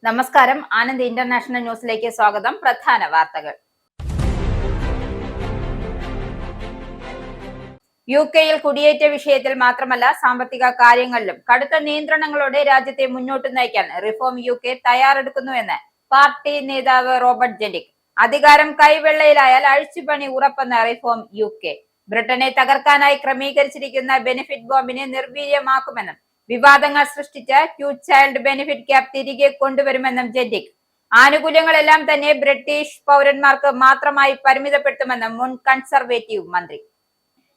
നമസ്കാരം. ആനന്ദ് ഇന്റർനാഷണൽ ന്യൂസിലേക്ക് സ്വാഗതം. പ്രധാന വാർത്തകൾ. യുകെയിൽ കുടിയേറ്റ വിഷയത്തിൽ മാത്രമല്ല സാമ്പത്തിക കാര്യങ്ങളിലും കടുത്ത നിയന്ത്രണങ്ങളോടെ രാജ്യത്തെ മുന്നോട്ട് നയിക്കാൻ റിഫോം യുകെ തയ്യാറെടുക്കുന്നുവെന്ന് പാർട്ടി നേതാവ് റോബർട്ട് ജെന്റിക്. അധികാരം കൈവെള്ളയിലായാൽ അഴിച്ചുപണി ഉറപ്പെന്ന റിഫോം യുകെ ബ്രിട്ടനെ തകർക്കാനായി ക്രമീകരിച്ചിരിക്കുന്ന ബെനിഫിറ്റ് ബോംബിനെ നിർവീര്യമാക്കുമെന്നും വിവാദങ്ങൾ സൃഷ്ടിച്ച ടു ചൈൽഡ് ബെനിഫിറ്റ് ക്യാപ് തിരികെ കൊണ്ടുവരുമെന്നും ജെന്റിക്. ആനുകൂല്യങ്ങളെല്ലാം തന്നെ ബ്രിട്ടീഷ് പൗരന്മാർക്ക് മാത്രമായി പരിമിതപ്പെടുത്തുമെന്നും മുൻ കൺസർവേറ്റീവ് മന്ത്രി.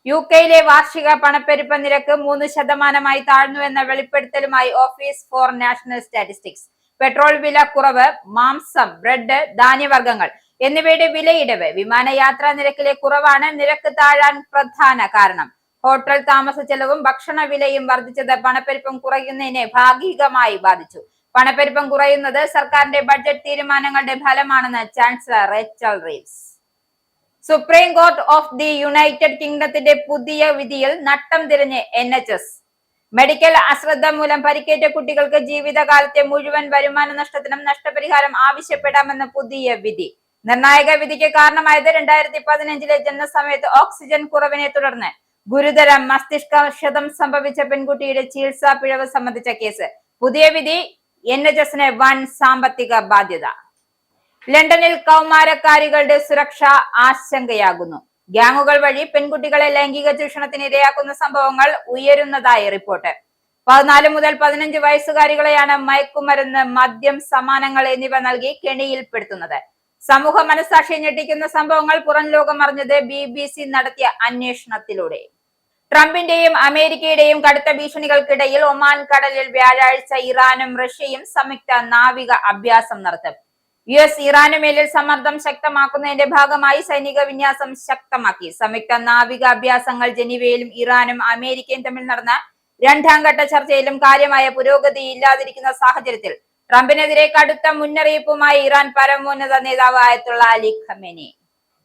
യുകെയിലെ വാർഷിക പണപ്പെരുപ്പ നിരക്ക് 3% താഴ്ന്നുവെന്ന വെളിപ്പെടുത്തലുമായി Office for National Statistics. Petrol വില കുറവ്, മാംസം, ബ്രെഡ്, ധാന്യവർഗ്ഗങ്ങൾ എന്നിവയുടെ വിലയിടിവ്, വിമാനയാത്രാ നിരക്കിലെ കുറവാണ് നിരക്ക് താഴാൻ പ്രധാന കാരണം. ഹോട്ടൽ താമസ ചെലവും ഭക്ഷണ വിലയും വർദ്ധിച്ചത് പണപ്പെരുപ്പം കുറയുന്നതിനെ ഭാഗികമായി ബാധിച്ചു. പണപ്പെരുപ്പം കുറയുന്നത് സർക്കാരിന്റെ ബഡ്ജറ്റ് തീരുമാനങ്ങളുടെ ഫലമാണെന്ന് chancellor Rachel Reeves. Supreme Court of the United കിങ്ഡത്തിന്റെ പുതിയ വിധിയിൽ നട്ടം തിരിഞ്ഞ് NHS. മെഡിക്കൽ അശ്രദ്ധ മൂലം പരിക്കേറ്റ കുട്ടികൾക്ക് ജീവിതകാലത്തെ മുഴുവൻ വരുമാന നഷ്ടത്തിനും നഷ്ടപരിഹാരം ആവശ്യപ്പെടാമെന്ന് പുതിയ വിധി. നിർണായക വിധിക്ക് കാരണമായത് 2015 ജനനസമയത്ത് ഓക്സിജൻ കുറവിനെ തുടർന്ന് ഗുരുതരം മസ്തിഷ്കക്ഷതം സംഭവിച്ച പെൺകുട്ടിയുടെ ചികിത്സാ പിഴവ് സംബന്ധിച്ച കേസ്. പുതിയ വിധി NHSന് വൻ സാമ്പത്തിക ബാധ്യത. ലണ്ടനിൽ കൗമാരക്കാരികളുടെ സുരക്ഷ ആശങ്കയാകുന്നു. ഗ്യാങ്ങുകൾ വഴി പെൺകുട്ടികളെ ലൈംഗിക ചൂഷണത്തിന് ഇരയാക്കുന്ന സംഭവങ്ങൾ ഉയരുന്നതായി റിപ്പോർട്ട്. 14 മുതൽ 15 വയസ്സുകാരികളെയാണ് മയക്കുമരുന്ന്, മദ്യം, സമ്മാനങ്ങൾ എന്നിവ നൽകി കെണിയിൽപ്പെടുത്തുന്നത്. സമൂഹ മനസാക്ഷിയെ ഞെട്ടിക്കുന്ന സംഭവങ്ങൾ പുറം ലോകം അറിഞ്ഞത് BBC നടത്തിയ അന്വേഷണത്തിലൂടെ. ട്രംപിന്റെയും അമേരിക്കയുടെയും കടുത്ത ഭീഷണികൾക്കിടയിൽ ഒമാൻ കടലിൽ വ്യാഴാഴ്ച ഇറാനും റഷ്യയും സംയുക്ത നാവിക അഭ്യാസം നടത്തും. US ഇറാനു മേലിൽ സമ്മർദ്ദം ശക്തമാക്കുന്നതിന്റെ ഭാഗമായി സൈനിക വിന്യാസം ശക്തമാക്കി. സംയുക്ത നാവിക അഭ്യാസങ്ങൾ ജനീവയിലും ഇറാനും അമേരിക്കയും തമ്മിൽ നടന്ന 2ാം ഘട്ട ചർച്ചയിലും കാര്യമായ പുരോഗതിയില്ലാതിരിക്കുന്ന സാഹചര്യത്തിൽ ട്രംപിനെതിരെ കടുത്ത മുന്നറിയിപ്പുമായി ഇറാൻ പരമോന്നത നേതാവ് Ayatollah Ali Khamenei.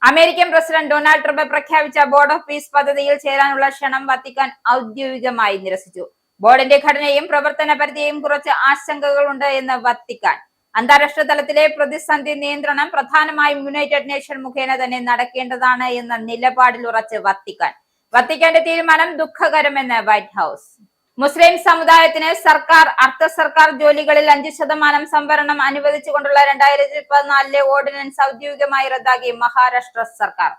American president Donald Trump പ്രഖ്യാപിച്ച ബോർഡ് ഓഫ് പീസ് പദ്ധതിയിൽ ചേരാനുള്ള ക്ഷണം വത്തിക്കാൻ ഔദ്യോഗികമായി നിരസിച്ചു. ബോർഡിന്റെ ഘടനയും പ്രവർത്തന പരിധിയും കുറച്ച് ആശങ്കകളുണ്ട് എന്ന് വത്തിക്കാൻ. അന്താരാഷ്ട്ര തലത്തിലെ പ്രതിസന്ധി നിയന്ത്രണം പ്രധാനമായും യുണൈറ്റഡ് നേഷൻ മുഖേന തന്നെ നടക്കേണ്ടതാണ് എന്ന നിലപാടിൽ ഉറച്ച് വത്തിക്കാൻ. വത്തിക്കാന്റെ തീരുമാനം ദുഃഖകരമെന്ന് വൈറ്റ് ഹൗസ്. മുസ്ലിം സമുദായത്തിന് സർക്കാർ, അർദ്ധ സർക്കാർ ജോലികളിൽ 5% സംവരണം അനുവദിച്ചുകൊണ്ടുള്ള 2014 ഓർഡിനൻസ് ഔദ്യോഗികമായി റദ്ദാക്കി മഹാരാഷ്ട്ര സർക്കാർ.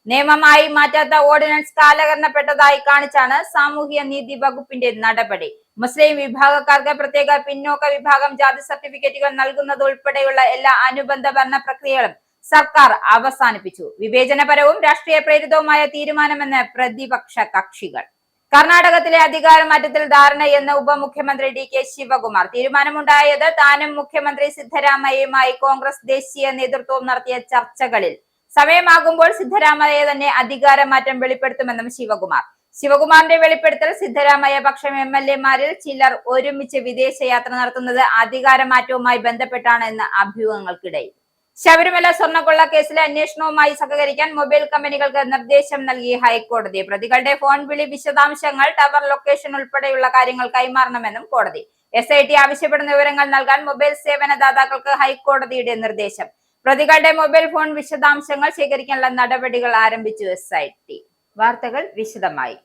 നിയമമായി മാറ്റാത്ത ഓർഡിനൻസ് കാലഹരണപ്പെട്ടതായി കാണിച്ചാണ് സാമൂഹ്യ നീതി വകുപ്പിന്റെ നടപടി. മുസ്ലിം വിഭാഗക്കാർക്ക് പ്രത്യേക പിന്നോക്ക വിഭാഗം ജാതി സർട്ടിഫിക്കറ്റുകൾ നൽകുന്നത് ഉൾപ്പെടെയുള്ള എല്ലാ അനുബന്ധ ഭരണ പ്രക്രിയകളും സർക്കാർ അവസാനിപ്പിച്ചു. വിവേചനപരവും രാഷ്ട്രീയ പ്രേരിതവുമായ തീരുമാനമെന്ന് പ്രതിപക്ഷ കക്ഷികൾ. കർണാടകത്തിലെ അധികാരമാറ്റത്തിൽ ധാരണയെന്ന് ഉപമുഖ്യമന്ത്രി DK ശിവകുമാർ. തീരുമാനമുണ്ടായത് താനും മുഖ്യമന്ത്രി സിദ്ധരാമയ്യയുമായി കോൺഗ്രസ് ദേശീയ നേതൃത്വവും നടത്തിയ ചർച്ചകളിൽ. സമയമാകുമ്പോൾ സിദ്ധരാമയ്യ തന്നെ അധികാരമാറ്റം വെളിപ്പെടുത്തുമെന്നും ശിവകുമാർ. ശിവകുമാറിന്റെ വെളിപ്പെടുത്തൽ സിദ്ധരാമയ്യ പക്ഷം MLA-മാരിൽ ചിലർ ഒരുമിച്ച് വിദേശയാത്ര നടത്തുന്നത് അധികാരമാറ്റവുമായി ബന്ധപ്പെട്ടാണ് എന്ന അഭ്യൂഹങ്ങൾക്കിടയിൽ. ശബരിമല സ്വർണ്ണക്കൊള്ള കേസിലെ അന്വേഷണവുമായി സഹകരിക്കാൻ മൊബൈൽ കമ്പനികൾക്ക് നിർദ്ദേശം നൽകി ഹൈക്കോടതി. പ്രതികളുടെ ഫോൺ വിളി വിശദാംശങ്ങൾ, ടവർ ലൊക്കേഷൻ ഉൾപ്പെടെയുള്ള കാര്യങ്ങൾ കൈമാറണമെന്നും കോടതി. SIT ആവശ്യപ്പെടുന്ന വിവരങ്ങൾ നൽകാൻ മൊബൈൽ സേവന ദാതാക്കൾക്ക് ഹൈക്കോടതിയുടെ നിർദ്ദേശം. പ്രതികളുടെ മൊബൈൽ ഫോൺ വിശദാംശങ്ങൾ ശേഖരിക്കാനുള്ള നടപടികൾ ആരംഭിച്ചു SIT. വാർത്തകൾ വിശദമായി.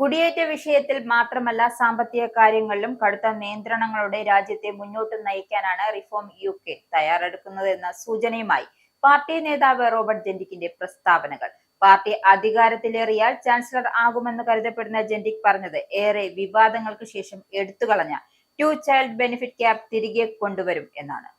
കുടിയേറ്റ വിഷയത്തിൽ മാത്രമല്ല സാമ്പത്തിക കാര്യങ്ങളിലും കടുത്ത നിയന്ത്രണങ്ങളോടെ രാജ്യത്തെ മുന്നോട്ട് നയിക്കാനാണ് റിഫോം യുകെ തയ്യാറെടുക്കുന്നത് എന്ന സൂചനയുമായി പാർട്ടി നേതാവ് റോബർട്ട് ജെന്റിക്കിന്റെ പ്രസ്താവനകൾ. പാർട്ടി അധികാരത്തിലേറിയാൽ ചാൻസലർ ആകുമെന്ന് കരുതപ്പെടുന്ന ജെന്റിക് പറഞ്ഞത് ഏറെ വിവാദങ്ങൾക്ക് ശേഷം എടുത്തുകളഞ്ഞ ടു ചൈൽഡ് ബെനിഫിറ്റ് ക്യാപ് തിരികെ കൊണ്ടുവരും എന്നാണ്.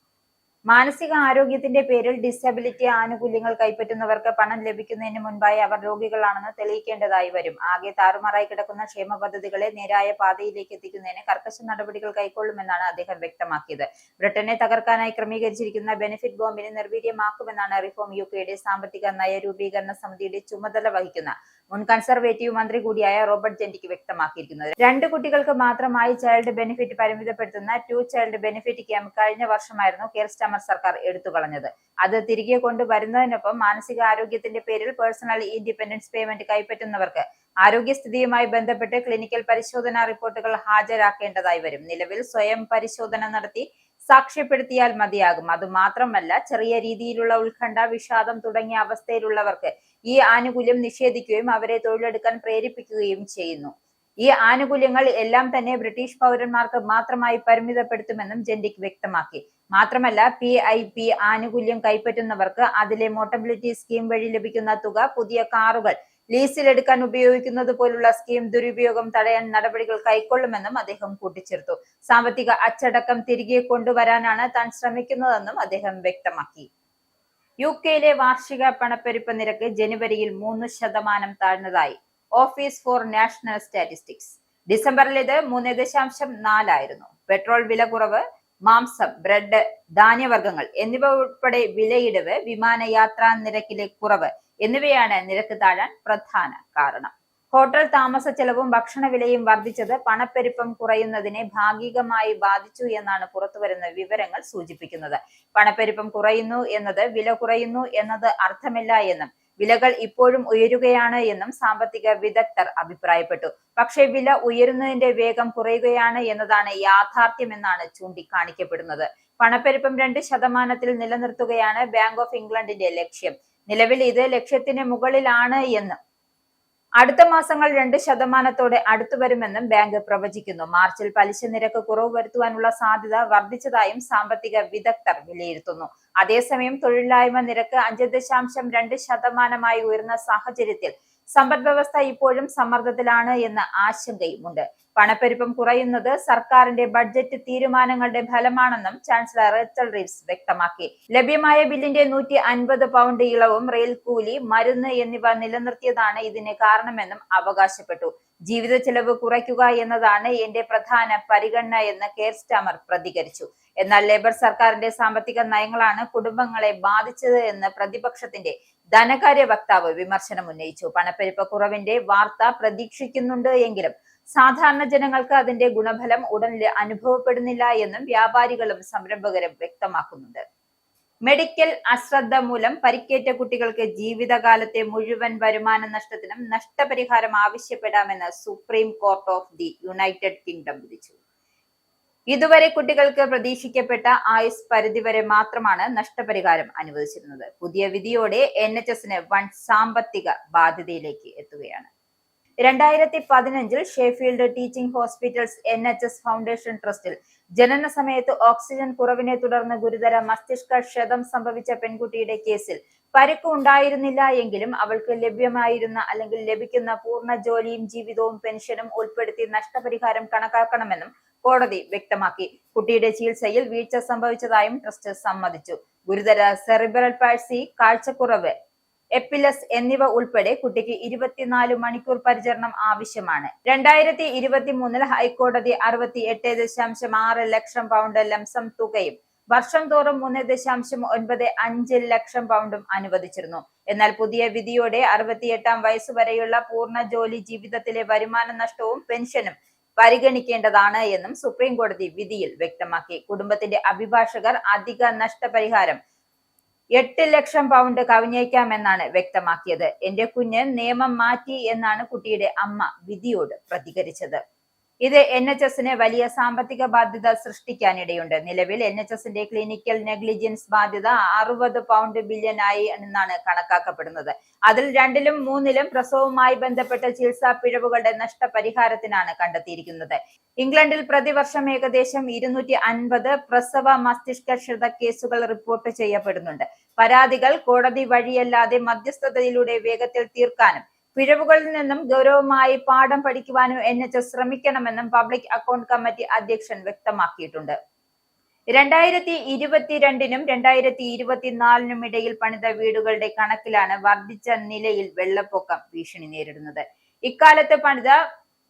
മാനസിക ആരോഗ്യത്തിന്റെ പേരിൽ ഡിസബിലിറ്റി ആനുകൂല്യങ്ങൾ കൈപ്പറ്റുന്നവർക്ക് പണം ലഭിക്കുന്നതിന് മുൻപായി അവർ രോഗികളാണെന്ന് തെളിയിക്കേണ്ടതായി വരും. ആകെ താറുമാറായി കിടക്കുന്ന ക്ഷേമ പദ്ധതികളെ നേരായ പാതയിലേക്ക് എത്തിക്കുന്നതിന് കർക്കശ നടപടികൾ കൈക്കൊള്ളുമെന്നാണ് അദ്ദേഹം വ്യക്തമാക്കിയത്. ബ്രിട്ടനെ തകർക്കാനായി ക്രമീകരിച്ചിരിക്കുന്ന ബെനിഫിറ്റ് ബോംബിനെ നിർവീര്യമാക്കുമെന്നാണ് റിഫോം യുകെയുടെ സാമ്പത്തിക നയരൂപീകരണ സമിതിയുടെ ചുമതല വഹിക്കുന്ന മുൻ കൺസർവേറ്റീവ് മന്ത്രി കൂടിയായ റോബർട്ട് ജെന്റിക് വ്യക്തമാക്കിയിരിക്കുന്നത്. 2 കുട്ടികൾക്ക് മാത്രമായി ചൈൽഡ് ബെനിഫിറ്റ് പരിമിതപ്പെടുത്തുന്ന ടു ചൈൽഡ് ബെനിഫിറ്റ് ക്യാമ്പ് കഴിഞ്ഞ വർഷമായിരുന്നു കെയർ സ്റ്റാമർ സർക്കാർ എടുത്തുകളഞ്ഞത്. അത് തിരികെ കൊണ്ടുവരുന്നതിനൊപ്പം മാനസികാരോഗ്യത്തിന്റെ പേരിൽ പേഴ്സണൽ ഇൻഡിപെൻഡൻസ് പേയ്മെന്റ് കൈപ്പറ്റുന്നവർക്ക് ആരോഗ്യസ്ഥിതിയുമായി ബന്ധപ്പെട്ട് ക്ലിനിക്കൽ പരിശോധനാ റിപ്പോർട്ടുകൾ ഹാജരാക്കേണ്ടതായി വരും. നിലവിൽ സ്വയം പരിശോധന നടത്തി സാക്ഷ്യപ്പെടുത്തിയാൽ മതിയാകും. അതുമാത്രമല്ല, ചെറിയ രീതിയിലുള്ള ഉത്കണ്ഠ, വിഷാദം തുടങ്ങിയ അവസ്ഥയിലുള്ളവർക്ക് ഈ ആനുകൂല്യം നിഷേധിക്കുകയും അവരെ തൊഴിലെടുക്കാൻ പ്രേരിപ്പിക്കുകയും ചെയ്യുന്നു. ഈ ആനുകൂല്യങ്ങൾ എല്ലാം തന്നെ ബ്രിട്ടീഷ് പൗരന്മാർക്ക് മാത്രമായി പരിമിതപ്പെടുത്തുമെന്നും ജെൻഡിക് വ്യക്തമാക്കി. മാത്രമല്ല, PIP ആനുകൂല്യം കൈപ്പറ്റുന്നവർക്ക് അതിലെ മോട്ടബിലിറ്റി സ്കീം വഴി ലഭിക്കുന്ന തുക പുതിയ കാറുകൾ ലീസിലെടുക്കാൻ ഉപയോഗിക്കുന്നത് പോലുള്ള സ്കീം ദുരുപയോഗം തടയാൻ നടപടികൾ കൈക്കൊള്ളുമെന്നും അദ്ദേഹം കൂട്ടിച്ചേർത്തു. സാമ്പത്തിക അച്ചടക്കം തിരികെ കൊണ്ടുവരാനാണ് താൻ ശ്രമിക്കുന്നതെന്നും അദ്ദേഹം വ്യക്തമാക്കി. UK വാർഷിക പണപ്പെരുപ്പ നിരക്ക് ജനുവരിയിൽ 3% താഴ്ന്നതായി ഓഫീസ് ഫോർ നാഷണൽ സ്റ്റാറ്റിസ്റ്റിക്സ്. ഡിസംബറിൽ ഇത് 3.4 ആയിരുന്നു. പെട്രോൾ വില കുറവ്, മാംസം, ബ്രെഡ്, ധാന്യവർഗ്ഗങ്ങൾ എന്നിവ ഉൾപ്പെടെ വിലയിടിവ്, വിമാനയാത്രാ നിരക്കിലെ കുറവ് എന്നിവയാണ് നിരക്ക് താഴാൻ പ്രധാന കാരണം. ഹോട്ടൽ താമസ ചെലവും ഭക്ഷണവിലയും വർദ്ധിച്ചത് പണപ്പെരുപ്പം കുറയുന്നതിനെ ഭാഗികമായി ബാധിച്ചു എന്നാണ് പുറത്തുവരുന്ന വിവരങ്ങൾ സൂചിപ്പിക്കുന്നത്. പണപ്പെരുപ്പം കുറയുന്നു എന്നത് വില കുറയുന്നു എന്നത് അർത്ഥമില്ല എന്നും വിലകൾ ഇപ്പോഴും ഉയരുകയാണ് എന്നും സാമ്പത്തിക വിദഗ്ധർ അഭിപ്രായപ്പെട്ടു. പക്ഷേ വില ഉയരുന്നതിന്റെ വേഗം കുറയുകയാണ് എന്നതാണ് യാഥാർത്ഥ്യമെന്നാണ് ചൂണ്ടിക്കാണിക്കപ്പെടുന്നത്. പണപ്പെരുപ്പം 2% നിലനിർത്തുകയാണ് ബാങ്ക് ഓഫ് ഇംഗ്ലണ്ടിന്റെ ലക്ഷ്യം. നിലവിൽ ഇത് ലക്ഷ്യത്തിന് മുകളിലാണ് എന്നും അടുത്ത മാസങ്ങൾ 2% അടുത്തു വരുമെന്നും ബാങ്ക് പ്രവചിക്കുന്നു. മാർച്ചിൽ പലിശ നിരക്ക് കുറവ് വരുത്തുവാനുള്ള സാധ്യത വർദ്ധിച്ചതായും സാമ്പത്തിക വിദഗ്ധർ വിലയിരുത്തുന്നു. അതേസമയം തൊഴിലില്ലായ്മ നിരക്ക് 5.2% ഉയർന്ന സാഹചര്യത്തിൽ സമ്പദ് വ്യവസ്ഥ ഇപ്പോഴും സമ്മർദ്ദത്തിലാണ് എന്ന ആശങ്കയുമുണ്ട്. പണപ്പെരുപ്പം കുറയുന്നത് സർക്കാരിന്റെ ബഡ്ജറ്റ് തീരുമാനങ്ങളുടെ ഫലമാണെന്നും ചാൻസലർ റച്ചൽ റീവ്സ് വ്യക്തമാക്കി. ലഭ്യമായ ബില്ലിന്റെ 150 പൗണ്ട് ഇളവും റെയിൽ കൂലി, മരുന്ന് എന്നിവ നിലനിർത്തിയതാണ് ഇതിന് കാരണമെന്നും അവകാശപ്പെട്ടു. ജീവിത ചെലവ് കുറയ്ക്കുക എന്നതാണ് എന്റെ പ്രധാന പരിഗണന എന്ന് കെയർ സ്റ്റാമർ പ്രതികരിച്ചു. എന്നാൽ ലേബർ സർക്കാരിന്റെ സാമ്പത്തിക നയങ്ങളാണ് കുടുംബങ്ങളെ ബാധിച്ചത് എന്ന് പ്രതിപക്ഷത്തിന്റെ ധനകാര്യ വക്താവ് വിമർശനം ഉന്നയിച്ചു. പണപ്പെരുപ്പ കുറവിന്റെ വാർത്ത പ്രതീക്ഷിക്കുന്നുണ്ട് എങ്കിലും സാധാരണ ജനങ്ങൾക്ക് അതിന്റെ ഗുണഫലം ഉടൻ അനുഭവപ്പെടുന്നില്ല എന്നും വ്യാപാരികളും സംരംഭകരും വ്യക്തമാക്കുന്നുണ്ട്. മെഡിക്കൽ അശ്രദ്ധ മൂലം പരിക്കേറ്റ കുട്ടികൾക്ക് ജീവിതകാലത്തെ മുഴുവൻ വരുമാന നഷ്ടത്തിനും നഷ്ടപരിഹാരം ആവശ്യപ്പെടാമെന്ന് Supreme Court of the United Kingdom വിധിച്ചു. ഇതുവരെ കുട്ടികൾക്ക് പ്രതീക്ഷിക്കപ്പെട്ട ആയുസ് പരിധിവരെ മാത്രമാണ് നഷ്ടപരിഹാരം അനുവദിച്ചിരുന്നത്. പുതിയ വിധിയോടെ NHSന് വൻ സാമ്പത്തിക ബാധ്യതയിലേക്ക് എത്തുകയാണ്. 2015 Sheffield Teaching Hospitals NHS Foundation ട്രസ്റ്റിൽ ജനന സമയത്ത് ഓക്സിജൻ കുറവിനെ തുടർന്ന് ഗുരുതര മസ്തിഷ്ക ക്ഷതം സംഭവിച്ച പെൺകുട്ടിയുടെ കേസിൽ പരിക്ക് ഉണ്ടായിരുന്നില്ല എങ്കിലും അവൾക്ക് ലഭ്യമായിരുന്ന അല്ലെങ്കിൽ ലഭിക്കുന്ന പൂർണ്ണ ജോലിയും ജീവിതവും പെൻഷനും ഉൾപ്പെടുത്തി നഷ്ടപരിഹാരം കണക്കാക്കണമെന്നും കോടതി വ്യക്തമാക്കി. കുട്ടിയുടെ ചികിത്സയിൽ വീഴ്ച സംഭവിച്ചതായും ട്രസ്റ്റ് സമ്മതിച്ചു. ഗുരുതര സെറിബ്രൽ പാൾസി, കാഴ്ചക്കുറവ്, എപ്പിലസ് എന്നിവ ഉൾപ്പെടെ കുട്ടിക്ക് 24 മണിക്കൂർ പരിചരണം ആവശ്യമാണ്. 2023 ഹൈക്കോടതി 68.6 ലക്ഷം പൗണ്ട് ലംസം തുകയും വർഷം തോറും 3.95 ലക്ഷം പൗണ്ടും അനുവദിച്ചിരുന്നു. എന്നാൽ പുതിയ വിധിയോടെ 68-ാം വയസ്സുവരെയുള്ള പൂർണ്ണ ജോലി ജീവിതത്തിലെ വരുമാന നഷ്ടവും പെൻഷനും പരിഗണിക്കേണ്ടതാണ് എന്നും സുപ്രീം കോടതി വിധിയിൽ വ്യക്തമാക്കി. കുടുംബത്തിന്റെ അഭിഭാഷകർ അധിക നഷ്ടപരിഹാരം 8 ലക്ഷം പൗണ്ട് കവിഞ്ഞേക്കാമെന്നാണ് വ്യക്തമാക്കിയത്. എന്റെ കുഞ്ഞ് നിയമം മാറ്റി എന്നാണ് കുട്ടിയുടെ അമ്മ വിധിയോട് പ്രതികരിച്ചത്. ഇത് NHSന് വലിയ സാമ്പത്തിക ബാധ്യത സൃഷ്ടിക്കാനിടയുണ്ട്. നിലവിൽ NHSന്റെ ക്ലിനിക്കൽ നെഗ്ലിജൻസ് ബാധ്യത 60 പൗണ്ട് ബില്യൺ ആയി എന്നാണ് കണക്കാക്കപ്പെടുന്നത്. അതിൽ 2-ലും 3-ലും പ്രസവവുമായി ബന്ധപ്പെട്ട ചികിത്സാ പിഴവുകളുടെ നഷ്ടപരിഹാരത്തിനാണ് കണ്ടെത്തിയിരിക്കുന്നത്. ഇംഗ്ലണ്ടിൽ പ്രതിവർഷം ഏകദേശം 250 പ്രസവ മസ്തിഷ്ക ക്ഷത കേസുകൾ റിപ്പോർട്ട് ചെയ്യപ്പെടുന്നുണ്ട്. പരാതികൾ കോടതി വഴിയല്ലാതെ മധ്യസ്ഥതയിലൂടെ വേഗത്തിൽ തീർക്കാനും പിഴവുകളിൽ നിന്നും ഗൗരവമായി പാഠം പഠിക്കുവാനും NHS ശ്രമിക്കണമെന്നും പബ്ലിക് അക്കൗണ്ട് കമ്മിറ്റി അധ്യക്ഷൻ വ്യക്തമാക്കിയിട്ടുണ്ട്. 2022-നും 2024-നും ഇടയിൽ പണിത വീടുകളുടെ കണക്കിലാണ് വർദ്ധിച്ച നിലയിൽ വെള്ളപ്പൊക്കം ഭീഷണി നേരിടുന്നത്. ഇക്കാലത്ത് പണിത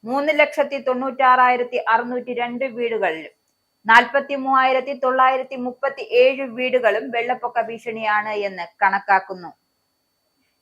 3,96,602 വീടുകളിലും 43,937 വീടുകളും വെള്ളപ്പൊക്ക ഭീഷണിയാണ് എന്ന് കണക്കാക്കുന്നു.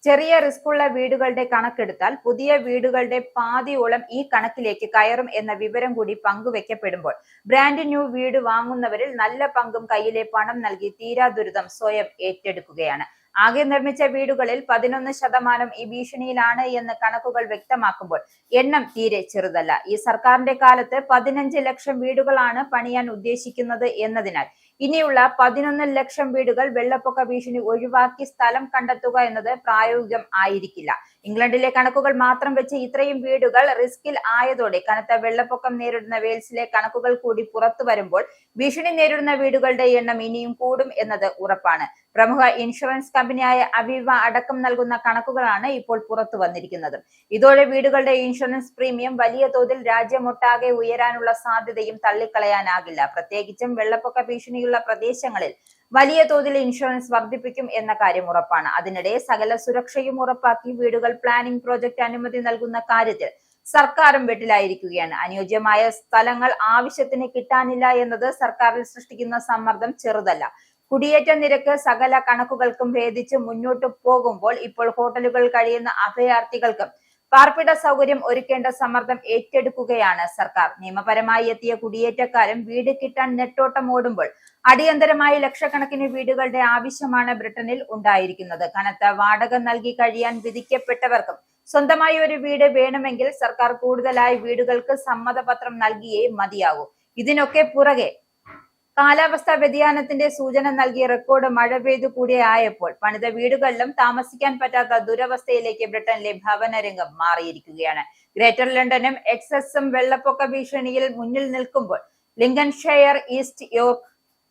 ചെറിയ റിസ്കുള്ള വീടുകളുടെ കണക്കെടുത്താൽ പുതിയ വീടുകളുടെ പാതിയോളം ഈ കണക്കിലേക്ക് കയറും എന്ന വിവരം കൂടി പങ്കുവെക്കപ്പെടുമ്പോൾ ബ്രാൻഡ് ന്യൂ വീട് വാങ്ങുന്നവരിൽ നല്ല പങ്കും കയ്യിലെ പണം നൽകി തീരാ ദുരിതം സ്വയം ഏറ്റെടുക്കുകയാണ്. ആകെ നിർമ്മിച്ച വീടുകളിൽ 11% ഈ ഭീഷണിയിലാണ് എന്ന് കണക്കുകൾ വ്യക്തമാക്കുമ്പോൾ എണ്ണം തീരെ ചെറുതല്ല. ഈ സർക്കാരിന്റെ കാലത്ത് 15 ലക്ഷം വീടുകളാണ് പണിയാൻ ഉദ്ദേശിക്കുന്നത് എന്നതിനാൽ ഇനിയുള്ള 11 ലക്ഷം വീടുകൾ വെള്ളപ്പൊക്ക ഭീഷണി ഒഴിവാക്കി സ്ഥലം കണ്ടെത്തുക എന്നത് പ്രായോഗികം ആയിരിക്കില്ല. ഇംഗ്ലണ്ടിലെ കണക്കുകൾ മാത്രം വെച്ച് ഇത്രയും വീടുകൾ റിസ്കിൽ ആയതോടെ കനത്ത വെള്ളപ്പൊക്കം നേരിടുന്ന വെയിൽസിലെ കണക്കുകൾ കൂടി പുറത്തു വരുമ്പോൾ ഭീഷണി നേരിടുന്ന വീടുകളുടെ എണ്ണം ഇനിയും കൂടും എന്നത് ഉറപ്പാണ്. പ്രമുഖ ഇൻഷുറൻസ് കമ്പനിയായ അവീവ അടക്കം നൽകുന്ന കണക്കുകളാണ് ഇപ്പോൾ പുറത്തു വന്നിരിക്കുന്നത്. ഇതോടെ വീടുകളുടെ ഇൻഷുറൻസ് പ്രീമിയം വലിയ തോതിൽ രാജ്യമൊട്ടാകെ ഉയരാനുള്ള സാധ്യതയും തള്ളിക്കളയാനാകില്ല. പ്രത്യേകിച്ചും വെള്ളപ്പൊക്ക ഭീഷണിയുള്ള പ്രദേശങ്ങളിൽ വലിയ തോതിൽ ഇൻഷുറൻസ് വർദ്ധിപ്പിക്കും എന്ന കാര്യം ഉറപ്പാണ്. അതിനിടെ സകല സുരക്ഷയും ഉറപ്പാക്കി വീടുകൾ പ്ലാനിംഗ് പ്രോജക്ട് അനുമതി നൽകുന്ന കാര്യത്തിൽ സർക്കാരും വെട്ടിലായിരിക്കുകയാണ്. അനുയോജ്യമായ സ്ഥലങ്ങൾ ആവശ്യത്തിന് കിട്ടാനില്ല എന്നത് സർക്കാരിൽ സൃഷ്ടിക്കുന്ന സമ്മർദ്ദം ചെറുതല്ല. കുടിയേറ്റ നിരക്ക് സകല കണക്കുകൾക്കും ഭേദിച്ച് മുന്നോട്ടു പോകുമ്പോൾ ഇപ്പോൾ ഹോട്ടലുകൾ കഴിയുന്ന അഭയാർത്ഥികൾക്കും പാർപ്പിട സൗകര്യം ഒരുക്കേണ്ട സമ്മർദ്ദം ഏറ്റെടുക്കുകയാണ് സർക്കാർ. നിയമപരമായി എത്തിയ കുടിയേറ്റക്കാരും വീട് കിട്ടാൻ നെട്ടോട്ടം ഓടുമ്പോൾ അടിയന്തരമായി ലക്ഷക്കണക്കിന് വീടുകളുടെ ആവശ്യമാണ് ബ്രിട്ടനിൽ ഉണ്ടായിരിക്കുന്നത്. കനത്ത വാടക നൽകി കഴിയാൻ വിധിക്കപ്പെട്ടവർക്കും സ്വന്തമായി ഒരു വീട് വേണമെങ്കിൽ സർക്കാർ കൂടുതലായി വീടുകൾക്ക് സമ്മതപത്രം നൽകിയേ മതിയാകൂ. ഇതിനൊക്കെ പുറകെ കാലാവസ്ഥാ വ്യതിയാനത്തിന്റെ സൂചന നൽകിയ റെക്കോർഡ് മഴ പെയ്തു കൂടി ആയപ്പോൾ പണിത വീടുകളിലും താമസിക്കാൻ പറ്റാത്ത ദുരവസ്ഥയിലേക്ക് ബ്രിട്ടനിലെ ഭവനരംഗം മാറിയിരിക്കുകയാണ്. ഗ്രേറ്റർ ലണ്ടനും എക്സസും വെള്ളപ്പൊക്ക ഭീഷണിയിൽ മുന്നിൽ നിൽക്കുമ്പോൾ Lincolnshire, east York,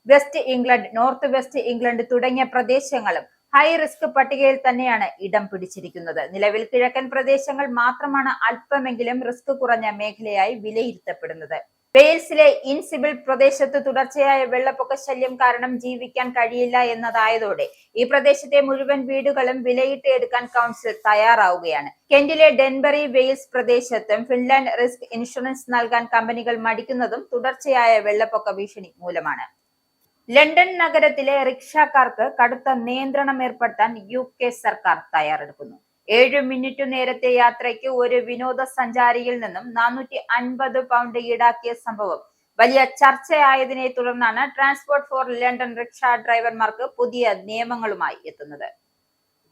west England, north west England തുടങ്ങിയ പ്രദേശങ്ങളും ഹൈ റിസ്ക് പട്ടികയിൽ തന്നെയാണ് ഇടം പിടിച്ചിരിക്കുന്നത്. നിലവിൽ കിഴക്കൻ പ്രദേശങ്ങൾ മാത്രമാണ് അല്പമെങ്കിലും റിസ്ക് കുറഞ്ഞ മേഖലയായി വിലയിരുത്തപ്പെടുന്നത്. വെയിൽസിലെ ഇൻസിബിൾ പ്രദേശത്ത് തുടർച്ചയായ വെള്ളപ്പൊക്ക ശല്യം കാരണം ജീവിക്കാൻ കഴിയില്ല എന്നതായതോടെ ഈ പ്രദേശത്തെ മുഴുവൻ വീടുകളും വിലയിട്ട് എടുക്കാൻ കൗൺസിൽ തയ്യാറാവുകയാണ്. കെന്റിലെ ഡെൻബറി വെയിൽസ് പ്രദേശത്തും ഫിൻലാൻഡ് റിസ്ക് ഇൻഷുറൻസ് നൽകാൻ കമ്പനികൾ മടിക്കുന്നതും തുടർച്ചയായ വെള്ളപ്പൊക്ക ഭീഷണി മൂലമാണ്. ലണ്ടൻ നഗരത്തിലെ റിക്ഷക്കാർക്ക് കടുത്ത നിയന്ത്രണം ഏർപ്പെടുത്താൻ UK സർക്കാർ തയ്യാറെടുക്കുന്നു. 7 മിനിറ്റ് നേരത്തെ യാത്രയ്ക്ക് ഒരു വിനോദസഞ്ചാരിയിൽ നിന്നും 450 പൗണ്ട് ഈടാക്കിയ സംഭവം വലിയ ചർച്ചയായതിനെ തുടർന്നാണ് ട്രാൻസ്പോർട്ട് ഫോർ ലണ്ടൻ റിക്ഷ ഡ്രൈവർമാർക്ക് പുതിയ നിയമങ്ങളുമായി എത്തുന്നത്.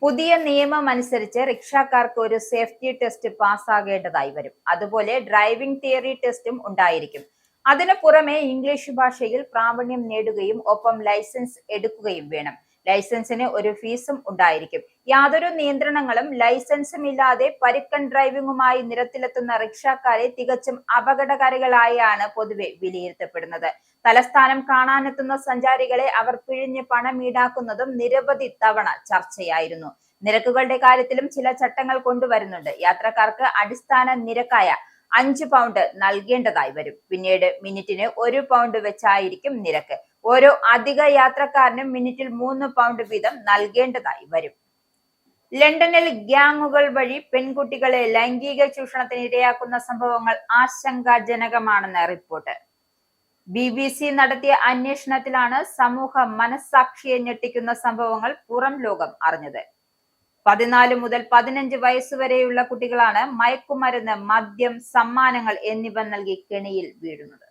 പുതിയ നിയമം അനുസരിച്ച് റിക്ഷക്കാർക്ക് ഒരു സേഫ്റ്റി ടെസ്റ്റ് പാസ്സാകേണ്ടതായി വരും. അതുപോലെ ഡ്രൈവിംഗ് തിയറി ടെസ്റ്റും ഉണ്ടായിരിക്കും. അതിനു പുറമെ ഇംഗ്ലീഷ് ഭാഷയിൽ പ്രാവീണ്യം നേടുകയും ഒപ്പം ലൈസൻസ് എടുക്കുകയും വേണം. ലൈസൻസിന് ഒരു ഫീസും ഉണ്ടായിരിക്കും. യാതൊരു നിയന്ത്രണങ്ങളും ലൈസൻസും ഇല്ലാതെ പരുക്കൻ ഡ്രൈവിംഗുമായി നിരത്തിലെത്തുന്ന റിക്ഷക്കാരെ തികച്ചും അപകടകാരികളായാണ് പൊതുവെ വിലയിരുത്തപ്പെടുന്നത്. തലസ്ഥാനം കാണാനെത്തുന്ന സഞ്ചാരികളെ അവർ പിഴിഞ്ഞ് പണം ഈടാക്കുന്നതും നിരവധി തവണ ചർച്ചയായിരുന്നു. നിരക്കുകളുടെ കാര്യത്തിലും ചില ചട്ടങ്ങൾ കൊണ്ടുവരുന്നുണ്ട്. യാത്രക്കാർക്ക് അടിസ്ഥാന നിരക്കായ 5 പൗണ്ട് നൽകേണ്ടതായി വരും. പിന്നീട് മിനിറ്റിന് 1 പൗണ്ട് വെച്ചായിരിക്കും നിരക്ക്. ഓരോ അധിക യാത്രക്കാരനും മിനിറ്റിൽ 3 പൗണ്ട് വീതം നൽകേണ്ടതായി വരും. ലണ്ടനിൽ ഗ്യാങ്ങുകൾ വഴി പെൺകുട്ടികളെ ലൈംഗിക ചൂഷണത്തിന് ഇരയാക്കുന്ന സംഭവങ്ങൾ ആശങ്കാജനകമാണെന്ന് റിപ്പോർട്ട്. BBC നടത്തിയ അന്വേഷണത്തിലാണ് സമൂഹ മനസ്സാക്ഷിയെ ഞെട്ടിക്കുന്ന സംഭവങ്ങൾ പുറം ലോകം അറിഞ്ഞത്. 14 മുതൽ 15 വയസ്സുവരെയുള്ള കുട്ടികളാണ് മയക്കുമരുന്ന്, മദ്യം, സമ്മാനങ്ങൾ എന്നിവ നൽകി കെണിയിൽ വീഴുന്നത്.